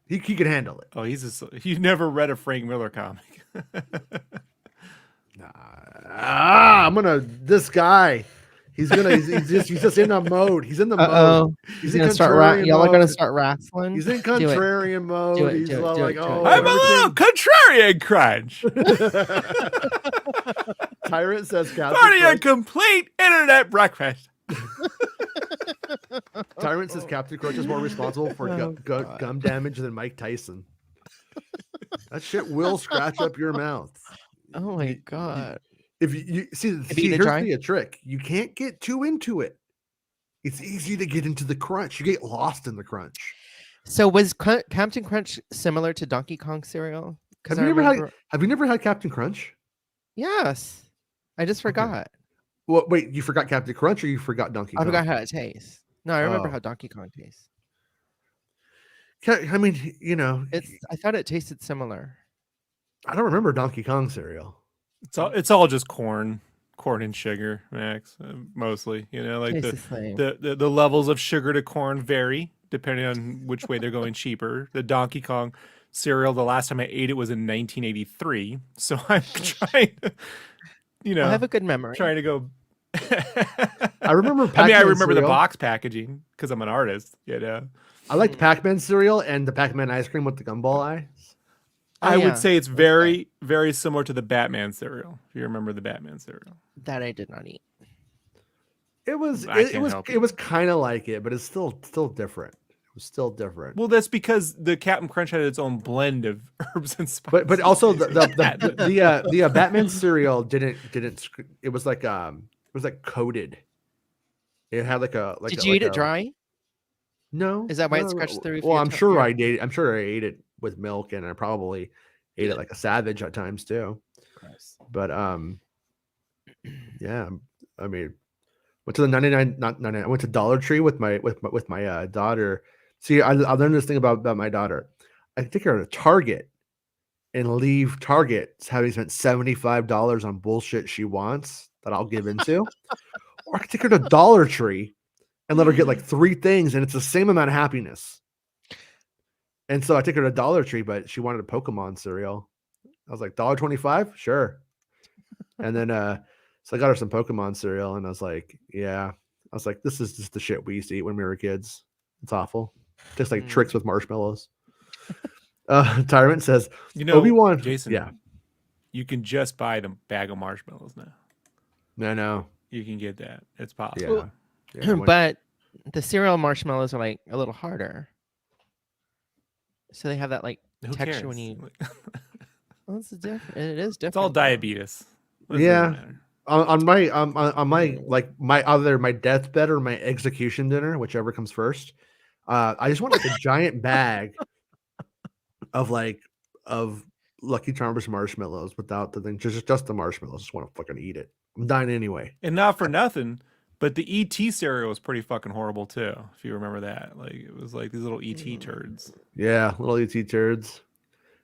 He can handle it. Oh, you never read a Frank Miller comic. This guy. He's just in a mode. He's in the mode. He's gonna start. Y'all are gonna start wrestling. He's in contrarian mode. He's like, I'm a little contrarian crunch. Tyrant says, Party a complete internet breakfast. Tyrant says Captain Crunch is more responsible for gum damage than Mike Tyson. That shit will scratch up your mouth. Oh my god! If you see, here's the trick: you can't get too into it. It's easy to get into the crunch. You get lost in the crunch. So was Captain Crunch similar to Donkey Kong cereal? Have you never had Captain Crunch? Yes, I just forgot. Well, wait, you forgot Captain Crunch, or you forgot Donkey Kong? I forgot how it tastes. No, I remember how Donkey Kong tastes. I mean, you know, I thought it tasted similar. I don't remember Donkey Kong cereal. It's all just corn and sugar, Max. Mostly, you know, like the levels of sugar to corn vary depending on which way they're going cheaper. The Donkey Kong cereal, the last time I ate it was in 1983, so I'm trying to, you know, I have a good memory. Trying to go. I remember. I remember the box packaging because I'm an artist. You know, I liked Pac-Man cereal and the Pac-Man ice cream with the gumball eyes. I yeah. would say it's very, very similar to the Batman cereal. If you remember the Batman cereal. That I did not eat. It was I it can't was help it you. was kind of like it, but it's still different. It was still different. Well, that's because the Captain Crunch had its own blend of herbs and spices. But also the Batman cereal didn't it was like coated. It had like a Did you eat it dry? No. Is that why it no, scratched through? Well, I'm sure I did. I'm sure I ate it with milk, and I probably ate it like a savage at times too. Gross. But yeah. I mean, went to the 99, not 99. I went to Dollar Tree with my daughter. See, I learned this thing about my daughter. I can take her to Target and leave Target having spent $75 on bullshit she wants that I'll give into, or I can take her to Dollar Tree and let her get like 3 things, and it's the same amount of happiness. And so I took her to Dollar Tree, but she wanted a Pokemon cereal. I was like, $1.25? Sure. And then so I got her some Pokemon cereal, and I was like, yeah. I was like, this is just the shit we used to eat when we were kids. It's awful. Tastes like tricks with marshmallows. Tyrant says, Obi-Wan. Jason, yeah. You can just buy the bag of marshmallows now. No. You can get that. It's possible. Yeah. But the cereal marshmallows are like a little harder. So they have that like Who texture cares? when you. Well, it's different. It is different. It's all diabetes. What does Yeah. it matter? On my like my deathbed or my execution dinner, whichever comes first, I just want like a giant bag of Lucky Charms marshmallows without the thing, just the marshmallows. Just want to fucking eat it. I'm dying anyway. And not for nothing, but the ET cereal was pretty fucking horrible too. If you remember that, like it was like these little ET turds. Yeah, little ET turds.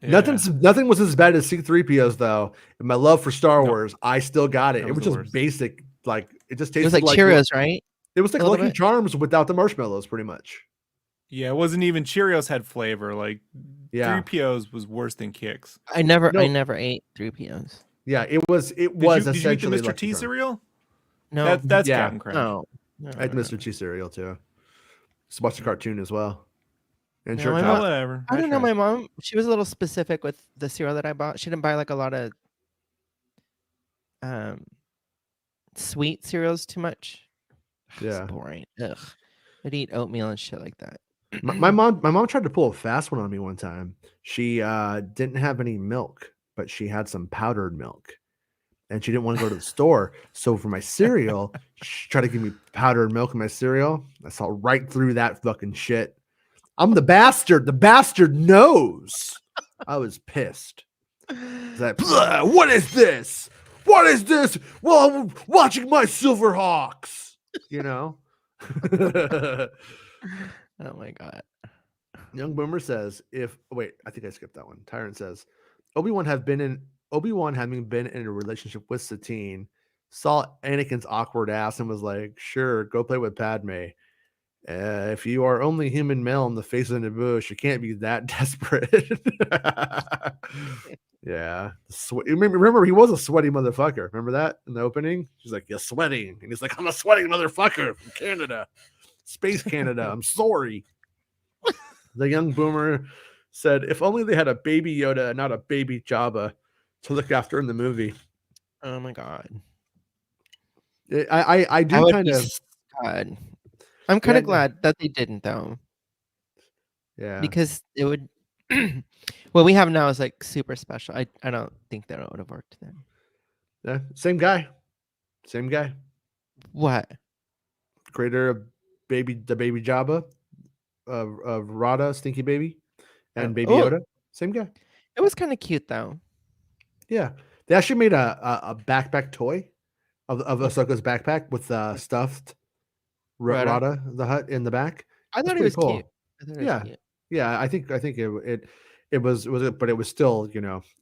Yeah. Nothing was as bad as C-3POs though. And my love for Star Wars, I still got it. That It was was the just worst. basic, like it just It tasted was like Cheerios, right? It was like A little Lucky bit. Charms without the marshmallows, pretty much. Yeah, it wasn't even Cheerios had flavor. Like Yeah. 3POs was worse than Kix. I never No. ate 3POs. Yeah, it was Did you eat the essentially Mr. Lucky T Charms. cereal? No, That's Yeah. Captain Crunch. no. I had Mr. T cereal too. Just watch the cartoon as well. And No, sure, my Oh, mom- whatever. I don't know. tried. My mom, she was a little specific with the cereal that I bought. She didn't buy like a lot of sweet cereals too much. Yeah. It's boring. Ugh. I'd eat oatmeal and shit like that. my mom tried to pull a fast one on me one time. She didn't have any milk, but she had some powdered milk, and she didn't want to go to the store. So for my cereal, she tried to give me powdered milk in my cereal. I saw right through that fucking shit. I'm the bastard. The bastard knows. I was pissed. It's like, what is this? What is this? Well, I'm watching my Silverhawks. You know. Oh my god. Young Boomer says, I think I skipped that one. Tyrant says, Obi-Wan having been in a relationship with Satine, saw Anakin's awkward ass and was like, sure, go play with Padme. If you are only human male in the face of the bush, you can't be that desperate. Yeah. Remember, he was a sweaty motherfucker. Remember that in the opening? She's like, you're sweating. And he's like, I'm a sweating motherfucker from Canada. Space Canada. I'm sorry. The young boomer said, if only they had a baby Yoda and not a baby Jabba to look after in the movie. Oh my god. I do kind of. God. I'm kind of Yeah, glad that they didn't though, Yeah. because it would. What we have now is like super special. I don't think that it would have worked then. Yeah. Same guy. What? Creator of the baby Jabba, of Rada, Stinky Baby, and Baby Oh. Yoda. Same guy. It was kind of cute though. Yeah. They actually made a backpack toy of Ahsoka's backpack with stuffed Rada. Rada the Hutt in the back. I That's thought it was pretty cool. cute. I thought it was Yeah. cute. Yeah, I think it was, but it was still,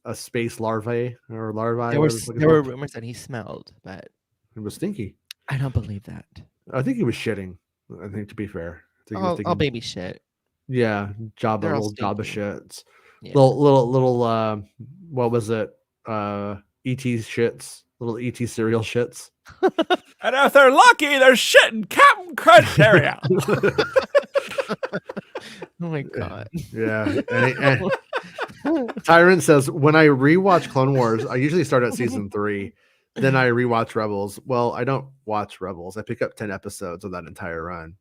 a space larvae or larvae. There were rumors that he smelled, but It was stinky. I don't believe that. I think he was shitting. I think, to be fair, I think he was All thinking, baby shit. yeah, Jabba, They're all little Jabba stinky. shits, Yeah. little what was it? ET shits, little ET cereal shits. And if they're lucky, they're shitting Captain Crunch cereal. Oh my god. Yeah, Tyrant says, when I rewatch Clone Wars, I usually start at season 3. Then I rewatch Rebels. Well, I don't watch Rebels. I pick up 10 episodes of that entire run.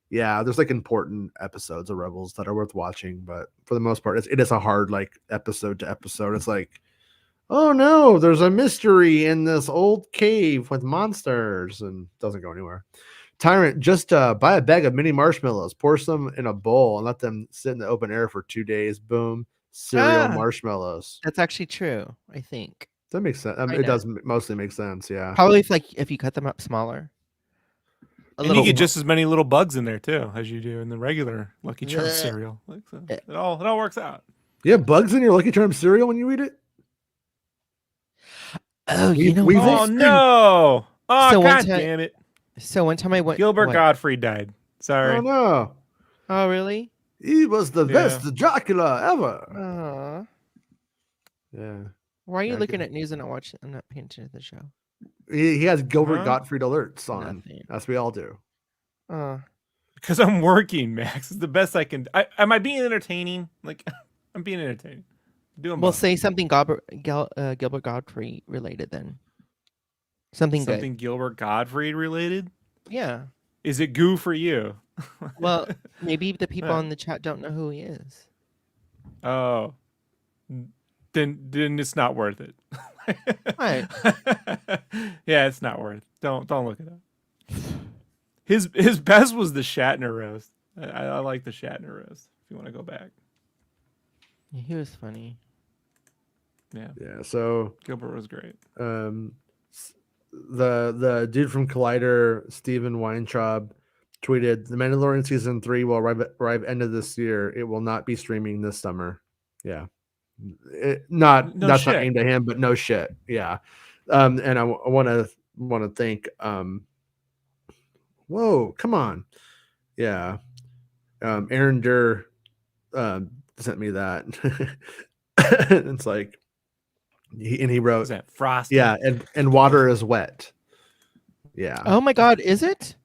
Yeah, there's like important episodes of Rebels that are worth watching, but for the most part, it is a hard like episode to episode. It's like, oh no, there's a mystery in this old cave with monsters, and it doesn't go anywhere. Tyrant, just buy a bag of mini marshmallows, pour some in a bowl, and let them sit in the open air for 2 days. Boom, cereal marshmallows. That's actually true, I think. That makes sense. It does mostly make sense. Yeah. Probably if you cut them up smaller. And you get just as many little bugs in there too as you do in the regular Lucky Charms cereal. Like so. It all works out. You have bugs in your Lucky Charms cereal when you eat it? Oh, Oh no! Oh So god damn it! So one time I went. Gilbert Gottfried died. Sorry. Oh no! Oh really? He was the best Dracula ever. Aw. Yeah. Why are you looking at news and I'm not paying attention to the show? He has Gilbert Gottfried alerts on. Nothing. As we all do. Because I'm working, Max. It's the best I can. Am I being entertaining? Like, I'm being entertaining. Well, say something Gilbert Gottfried related then. Something Gilbert Gottfried related? Yeah. Is it goo for you? Well, maybe the people on the chat don't know who he is. Oh. Then it's not worth it. Right. Yeah, it's not worth it. Don't look it up. His best was the Shatner roast. I like the Shatner roast. If you want to go back. Yeah, he was funny. Yeah. Yeah. So Gilbert was great. The dude from Collider, Steven Weintraub, tweeted, "The Mandalorian season 3 will arrive end of this year. It will not be streaming this summer." Yeah. That's not aimed at him, but no shit. Yeah. And I want to thank whoa, come on. Yeah. Aaron Durr sent me that. It's like he wrote, is that frosty? Yeah, and water is wet. Yeah. Oh my god, is it?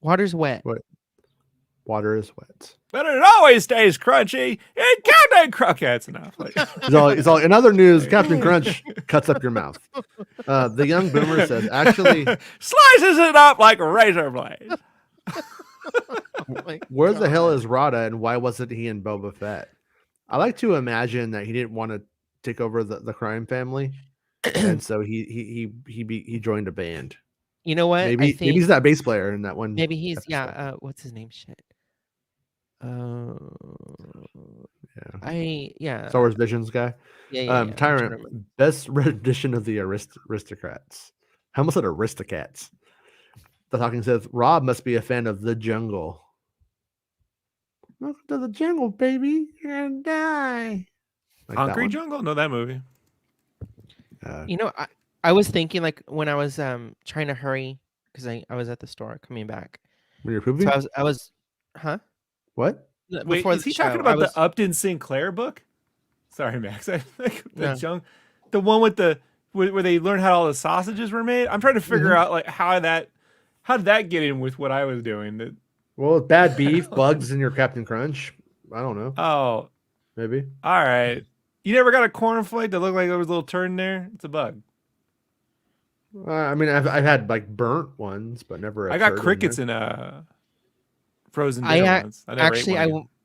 Water's wet. What? Water is wet. But it always stays crunchy. It Captain Crunch. Okay, that's enough. It's all. In other news, Captain Crunch cuts up your mouth. The young boomer says, actually, slices it up like a razor blade. Where the hell is Rada, and why wasn't he in Boba Fett? I like to imagine that he didn't want to take over the crime family, and so he joined a band. You know what? Maybe he's that bass player in that one. Maybe he's episode. what's his name? Shit. Star Wars Visions guy. Tyrant, best rendition of the Aristocrats. I almost said Aristocats. The Talking says, Rob must be a fan of The Jungle. Welcome to the jungle, baby. You're gonna die. Like Concrete Jungle? No, that movie. I was thinking like when I was trying to hurry because I was at the store coming back. When you're pooping? So I was huh? What? Wait, is he talking about the Upton Sinclair book? Sorry, Max. I think the one with where they learned how all the sausages were made. I'm trying to figure out like how did that get in with what I was doing? Well, bad beef, bugs in your Captain Crunch. I don't know. Oh, maybe. All right. You never got a cornflake that looked like there was a little turn there? It's a bug. I mean, I've had like burnt ones, but never. I got crickets in frozen dinner once. I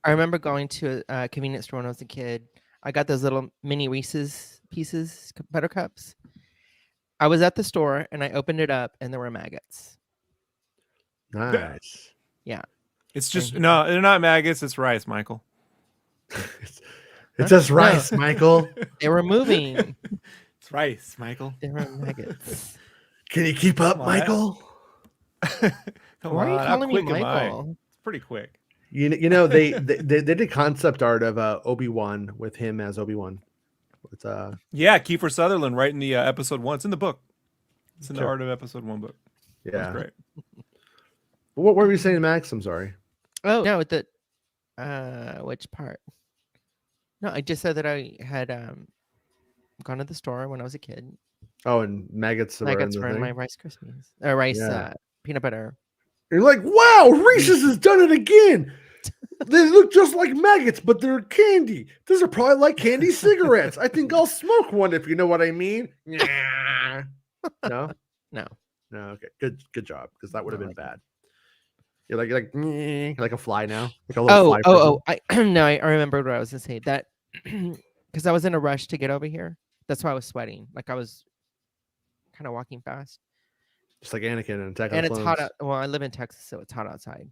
remember going to a convenience store when I was a kid. I got those little mini Reese's Pieces Buttercups. I was at the store and I opened it up and there were maggots. Nice. Yeah. It's just no, they're not maggots. It's rice, Michael. It's just rice, Michael. They were moving. It's rice, Michael. They were maggots. Can you keep up, Michael? Why are you calling me Michael? It's pretty quick. You know they did concept art of Obi-Wan with him as Obi-Wan. It's Kiefer Sutherland writing the episode 1. It's in the book. It's in the art of episode 1 book. Yeah, that's great. What were you saying, Max? I'm sorry. Oh no, with the which part? No, I just said that I had gone to the store when I was a kid. Oh, and maggots were in my Rice Krispies. Rice peanut butter. You're like, wow, Reese's has done it again. They look just like maggots, but they're candy. These are probably like candy cigarettes. I think I'll smoke one if you know what I mean. Nah. No, No. no. Okay, good job, because that would have Not been like bad. You're like a fly now, like a little fly. I no, I remembered what I was gonna say. That because I was in a rush to get over here. That's why I was sweating. Like I was kind of walking fast. Just like Anakin in Attack of And the it's Clones. hot out. Well, I live in Texas, so it's hot outside.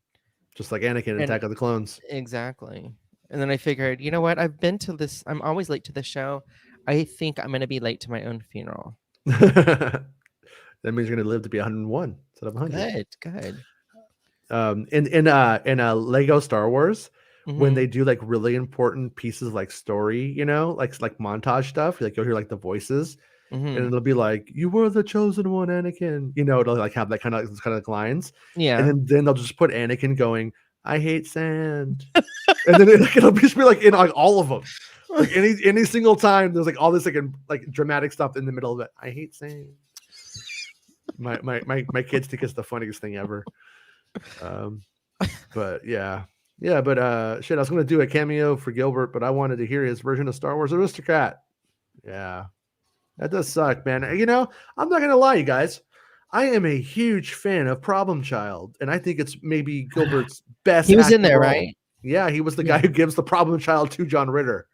Just like Anakin in And- Attack of the Clones. Exactly. And then I figured, you know what? I've been to this. I'm always late to the show. I think I'm going to be late to my own funeral. That means you're gonna live to be 101 instead of 100. Good. In Lego Star Wars, when Mhm. they do like really important pieces like story, you know, like montage stuff, like you'll hear like the voices, Mhm. and it'll be like, "You were the chosen one, Anakin." You know, it'll like have that kind of lines, Yeah. and then they'll just put Anakin going, "I hate sand," and then it'll just be like in like all of them, like any single time. There's like all this like dramatic stuff in the middle of it. I hate sand. My kids think it's the funniest thing ever. But yeah, but shit, I was gonna do a cameo for Gilbert, but I wanted to hear his version of Star Wars Aristocrat. Yeah, that does suck, man. You know, I'm not gonna lie, you guys. I am a huge fan of Problem Child, and I think it's maybe Gilbert's best. He was in acting there, role. right? Yeah, he was the guy who gives the Problem Child to John Ritter.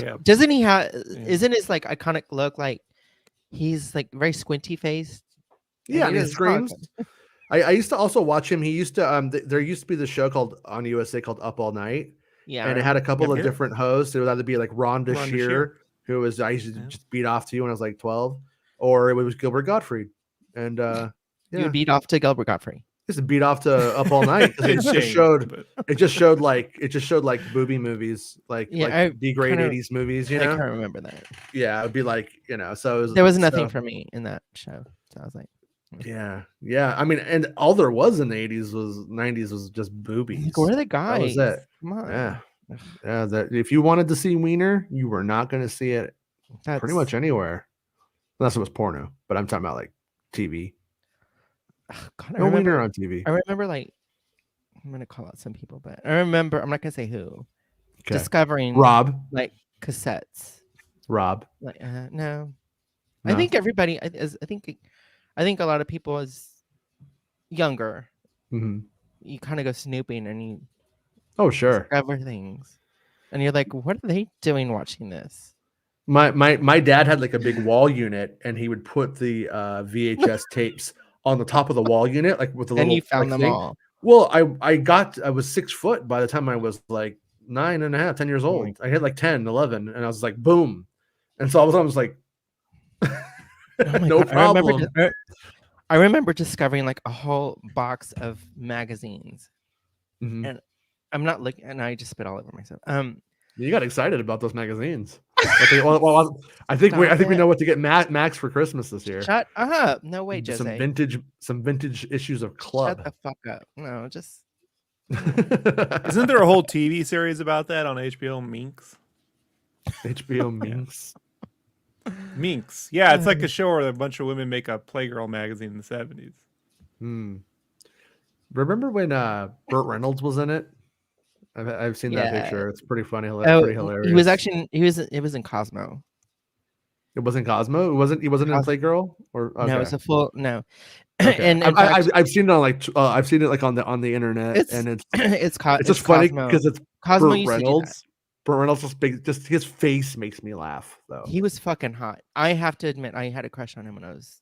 Yeah. Doesn't he have? Isn't his like iconic look like he's like very squinty faced? Yeah, and he does screams. talk. I used to also watch him. He used to there used to be the show called on USA called Up All Night. Yeah. And it had a couple Yep. of different hosts. It would either be like Rhonda Rhonda Shear, Shear. who was I used to Yeah. just beat off to when I was like 12, or it was Gilbert Gottfried. And You yeah, would beat off to Gilbert Godfrey. just to beat off to Up All Night because It's it just changed, showed but- like booby movies, like Yeah, like I D-grade kinda- 80s movies, you I know? can't remember that. Yeah, it would be like, you know, so There was nothing so- for me in that show. So I was like, yeah. I mean, and all there was in the 90s was just boobies. like, where are the That guys? was it. Come on. Yeah. Yeah, that if you wanted to see Wiener, you were not going to see it pretty much anywhere, unless it was porno. But I'm talking about like TV. God, No Wiener on TV. I remember like I'm gonna call out some people, but I remember I'm not gonna say who. Okay. Discovering Rob. like cassettes. Rob. Like no. No. I think everybody. I think a lot of people is younger. Mhm. You kind of go snooping and you Oh sure. discover things, and you're like, what are they doing watching this? My dad had like a big wall unit, and he would put the VHS tapes on the top of the wall unit, like with the little. And you found like, them thing. all. Well, I was 6 foot by the time I was like 10 years Oh old. I had like 10, 11, and I was like, boom. And so I was like, Oh my no God, problem. I remember discovering like a whole box of magazines. Mhm. And I'm not looking, and I just spit all over myself. You got excited about those magazines. I think we know what to get Max for Christmas this year. Shut up! No way, Some Jose. vintage issues of Shut Club. the fuck up! No, just Isn't there a whole TV series about that on HBO? Minx. HBO Minx? Minx. Yeah, it's like a show where a bunch of women make a Playgirl magazine in the 70s. Remember when Burt Reynolds was in it? I've seen that Yeah. picture. It's pretty funny. oh, Pretty hilarious. he was actually it was in Cosmo. It wasn't Cosmo. He wasn't in Playgirl or okay. No, it's a full no. Okay. And in fact, I've seen it on like I've seen it like on the internet, it's and it's it's just funny Cosmo. because it's Cosmo Burt used to do that. Reynolds. Burt Reynolds is big. Just his face makes me laugh though. He was fucking hot. I have to admit, I had a crush on him when I was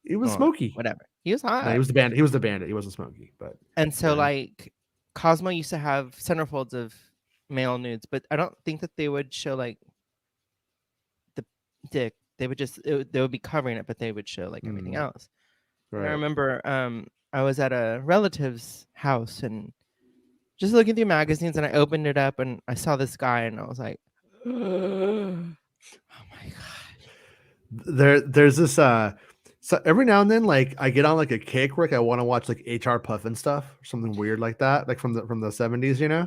He was oh, smoky. whatever. He was hot. No, he was the bandit. He was the bandit. He wasn't smoky, but And so, yeah. like, Cosmo used to have centerfolds of male nudes, but I don't think that they would show like the dick. They would just they would be covering it, but they would show like everything else. And I right. remember I was at a relative's house and just looking through magazines, and I opened it up and I saw this guy, and I was like, oh my god. There's this so every now and then like I get on like a kick where like, I want to watch like HR Puffin stuff or something weird like that, like from the 70s, you know.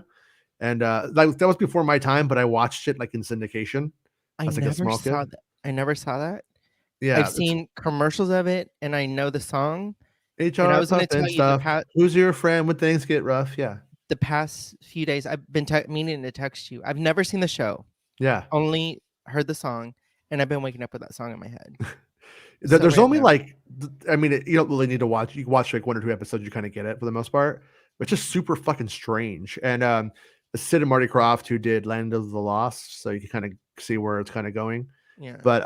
And like that was before my time, but I watched it like in syndication. I As, like, a never small saw kid? that. I never saw that. Yeah, I've seen commercials of it, and I know the song. HR I was gonna Puffin tell you the stuff. pa- Who's your friend when things get rough? Yeah. the past few days I've been meaning to text you. I've never seen the show. Yeah. Only heard the song, and I've been waking up with that song in my head. There's only random. like, I mean, you don't really need to watch. You can watch like 1 or 2 episodes. You kind of get it for the most part. But it's just super fucking strange. And Sid and Marty Krofft, who did Land of the Lost, so you can kind of see where it's kind of going. Yeah. But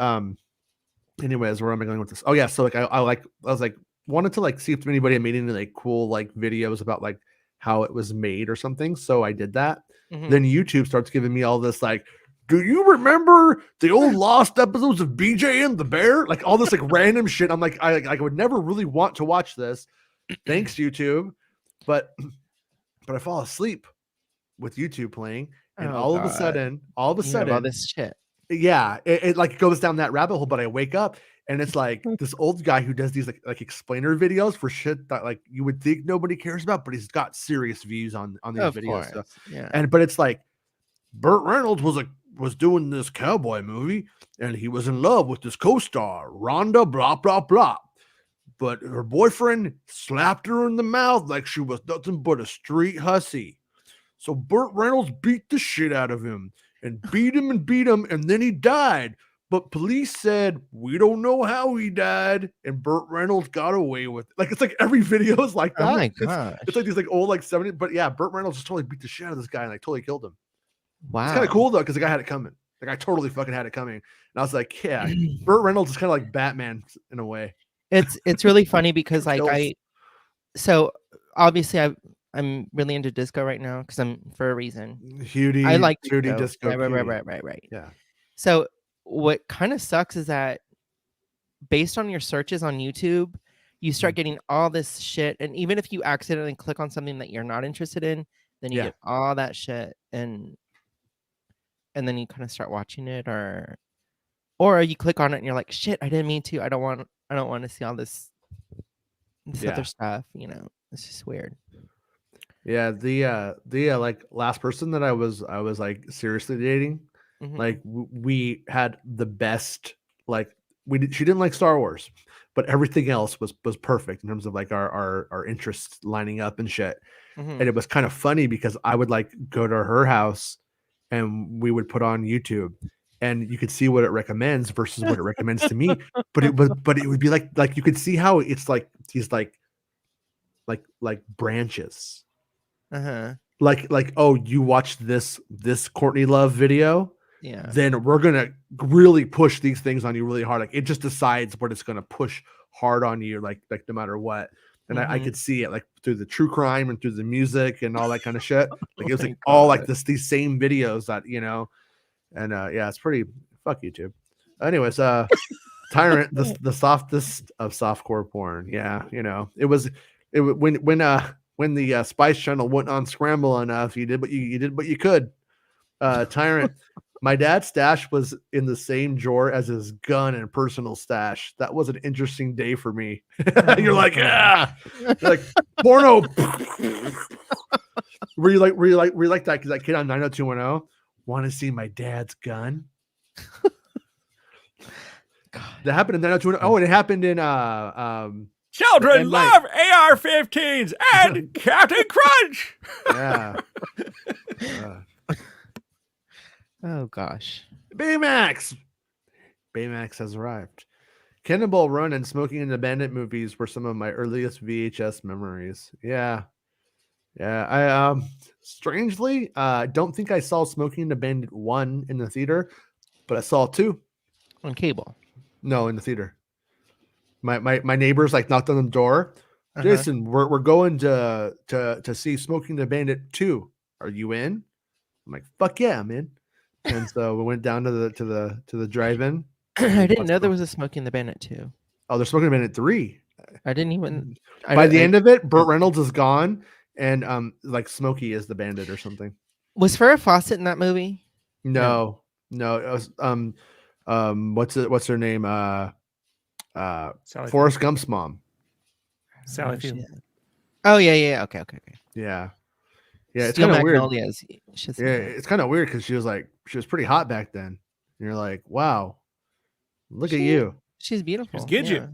anyways, where am I going with this? Oh yeah, so like I was like wanted to like see if anybody had made any like cool like videos about like how it was made or something. So I did that. Mhm. Then YouTube starts giving me all this like, do you remember the old lost episodes of BJ and the Bear? Like all this like random shit. I'm like, I would never really want to watch this. Thanks, YouTube. But I fall asleep with YouTube playing, and Oh, all of a God. sudden, You have all sudden, this shit. yeah, it like goes down that rabbit hole. But I wake up and it's like this old guy who does these like explainer videos for shit that like you would think nobody cares about, but he's got serious views on these Of videos. course. So, Yeah. but it's like Burt Reynolds was doing this cowboy movie, and he was in love with this co-star Rhonda blah blah blah, but her boyfriend slapped her in the mouth like she was nothing but a street hussy. So Burt Reynolds beat the shit out of him and beat him, and then he died. But police said, we don't know how he died, and Burt Reynolds got away with it. Like, it's like every video is like that. Oh my It's gosh. like these like old like 70, but yeah, Burt Reynolds just totally beat the shit out of this guy and like totally killed him. Wow. It's kind of cool though, because the guy had it coming. Like I totally fucking had it coming. And I was like, yeah, Burt Reynolds is kind of like Batman in a way. It's really funny because like Kills. so obviously I'm really into disco right now because I'm for a reason. Hootie, I like Hootie disco. Right. Yeah. So what kind of sucks is that based on your searches on YouTube, you start getting all this shit, and even if you accidentally click on something that you're not interested in, then you Yeah. get all that shit, and then you kind of start watching it, or you click on it and you're like, shit, I didn't mean to. I don't want to see all this Yeah. other stuff. You know, it's just weird. Yeah, the like last person that I was like seriously dating, Mhm. like we had the best like she didn't like Star Wars, but everything else was perfect in terms of like our interests lining up and shit. Mhm. And it was kind of funny because I would like go to her house and we would put on YouTube and you could see what it recommends versus what it recommends to me. But it would be like you could see how it's like these like branches. Uh-huh. Like oh, you watched this Courtney Love video, Yeah. then we're gonna really push these things on you really hard. Like it just decides what it's gonna push hard on you, like no matter what. And I could see it like through the true crime and through the music and all that kind of shit. Like it was Oh my like all like God. these same videos that and yeah, it's pretty fuck YouTube. Anyways, Tyrant, the softest of softcore porn. Yeah, it was when the Spice Channel went on scramble enough, you did what you could. Tyrant, my dad's stash was in the same drawer as his gun and personal stash. That was an interesting day for me. You're like, yeah, you're like porno. were you like that? Because that kid on 90210 want to see my dad's gun. That happened in 90210. Oh, and it happened in Children and love AR-15s and Captain Crunch. yeah. Oh gosh. Baymax has arrived. Cannonball Run and Smoking in the Bandit movies were some of my earliest VHS memories. Yeah. I strangely don't think I saw Smoking in the Bandit 1 in the theater, but I saw 2 On cable. No, in the theater. My neighbors like knocked on the door. Uh-huh. Jason, we're going to see Smoking the Bandit 2. Are you in? I'm like, fuck yeah, I'm in. And so we went down to the drive-in. I didn't know there was a Smoking the Bandit 2. Oh, they're Smoking the Bandit 3. I didn't even. By the end of it, Burt Reynolds is gone, and like Smokey is the bandit or something. Was Farrah Fawcett in that movie? No. It was what's her name? Sally Forrest Gump's mom. Sally Oh, Field. shit. Oh yeah. Okay. Yeah. It's Steel kind of weird. Magnolias. She's in Yeah, that. it's kind of weird because she was pretty hot back then. And you're like, wow, look at you. She's beautiful. She's Gidget.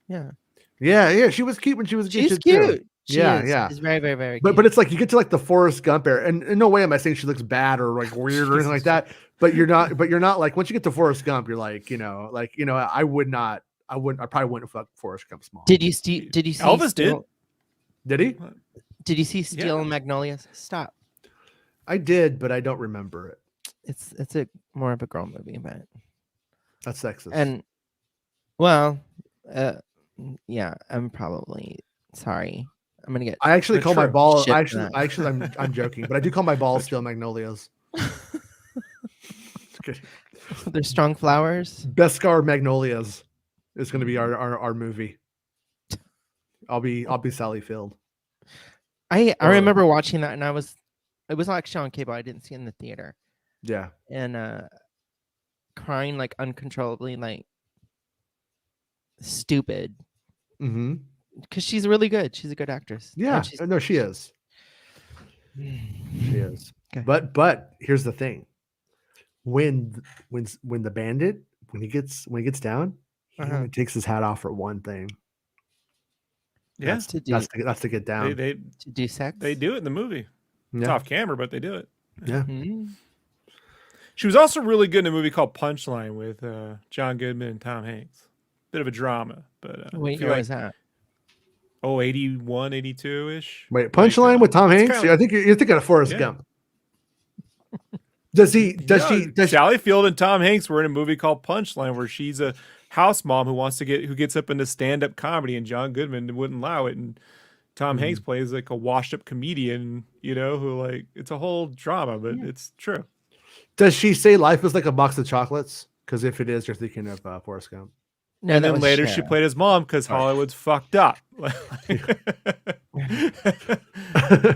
Yeah. Yeah, she was cute when she was a She's kid too. cute. She's very, very, very But cute. it's like you get to like the Forrest Gump era, and in no way am I saying she looks bad or like weird or anything like that. But you're not like once you get to Forrest Gump, you're like, I probably wouldn't fuck Forrest Gump small. Did you see Elvis did? Did he? Did you see Steel and Magnolias? Stop. I did, but I don't remember it. It's a more of a girl movie, but That's sexist. and well, yeah, I'm probably sorry. I'm gonna get. I actually call my balls. Shit for I'm joking, but I do call my balls Steel Magnolias. They're strong flowers. Beskar Magnolias is going to be our movie. I'll be Sally Field. I remember watching that, and it was actually on cable. I didn't see it in the theater. Yeah, and crying like uncontrollably, like stupid. Mm-hmm. Because she's really good. She's a good actress. Yeah, no, she is. She is. Okay. But here's the thing: when the bandit when he gets down, he only takes his hat off for one thing. Yeah, that's to get down. They to do sex. They do it in the movie. It's off camera, but they do it. Yeah. Mm-hmm. She was also really good in a movie called Punchline with John Goodman and Tom Hanks. Bit of a drama, but Wait, where was that? 81, 82-ish. Wait, Punchline with Tom Hanks? I think you're thinking of Forrest Gump. Does Sally Field and Tom Hanks were in a movie called Punchline where she's a house mom who gets up into stand-up comedy, and John Goodman wouldn't allow it, and Tom Hanks plays like a washed-up comedian, who like it's a whole drama, but it's true. Does she say life is like a box of chocolates? Because if it is, you're thinking of Forrest Gump. No, and then later she played his mom because Hollywood's fucked up.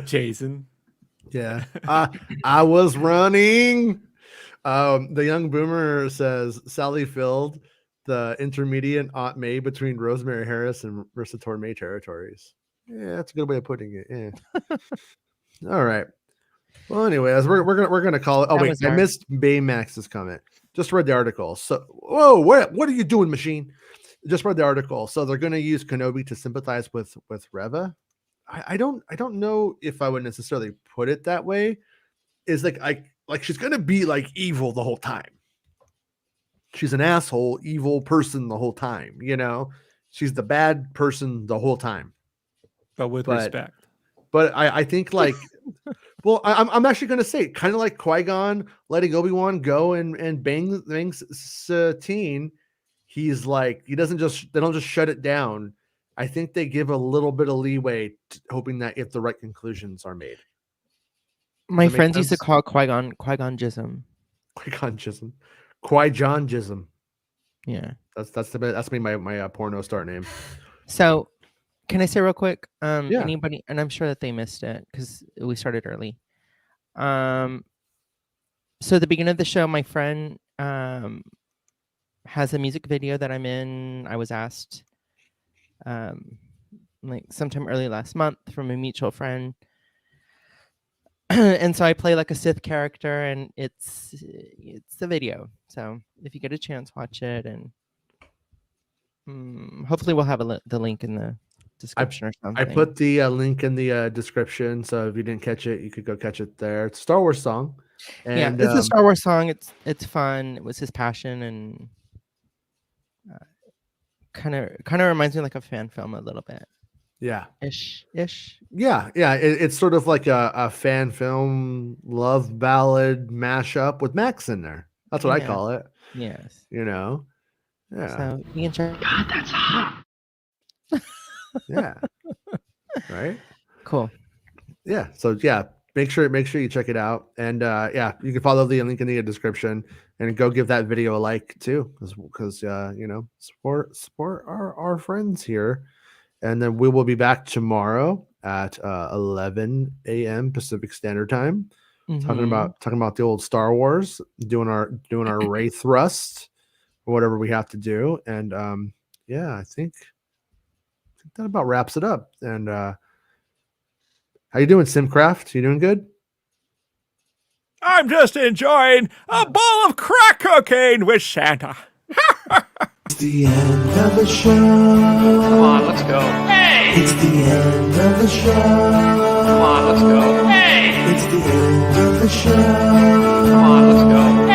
Jason. Yeah. I was running. The young boomer says Sally Field, the intermediate Aunt May between Rosemary Harris and Marissa Tomei territories. Yeah, that's a good way of putting it. Yeah. All right. Well, anyways, we're gonna call it. Oh wait, I missed Baymax's comment. Just read the article. So, whoa, what are you doing, machine? Just read the article. So they're gonna use Kenobi to sympathize with Reva. I don't know if I would necessarily put it that way. Is like she's gonna be like evil the whole time. She's an asshole, evil person the whole time. She's the bad person the whole time. But with respect. But I think like, well, I'm actually going to say kind of like Qui-Gon letting Obi-Wan go and bang Satine. He's like, they don't just shut it down. I think they give a little bit of leeway, hoping that if the right conclusions are made. My friends used to call Qui-Gon Jism. Qui-Gon Jism. Qui-Gon Jism. Yeah. That's my porno star name. So can I say real quick? Yeah. Anybody, and I'm sure that they missed it because we started early. So at the beginning of the show, my friend has a music video that I'm in. I was asked like sometime early last month from a mutual friend. And so I play like a Sith character, and it's the video. So if you get a chance, watch it, and hopefully we'll have the link in the description or something. I put the link in the description, so if you didn't catch it, you could go catch it there. It's a Star Wars song. And, yeah, it's a Star Wars song. It's fun. It was his passion, and kind of reminds me like a fan film a little bit. Yeah. Ish. Yeah. It's sort of like a fan film love ballad mashup with Max in there. That's what I call it. Yes. Yeah. So you can check. God, that's hot. Yeah. Right. Cool. Yeah. So yeah, make sure you check it out, and you can follow the link in the description and go give that video a like too, because support our friends here. And then we will be back tomorrow at 11 a.m. Pacific Standard Time, talking about the old Star Wars, doing our Ray thrust, or whatever we have to do. And I think that about wraps it up. And how you doing, Simcraft? You doing good? I'm just enjoying a bowl of crack cocaine with Santa. It's the end of the show. Come on, let's go. Hey! It's the end of the show. Come on, let's go. Hey! It's the end of the show. Come on, let's go.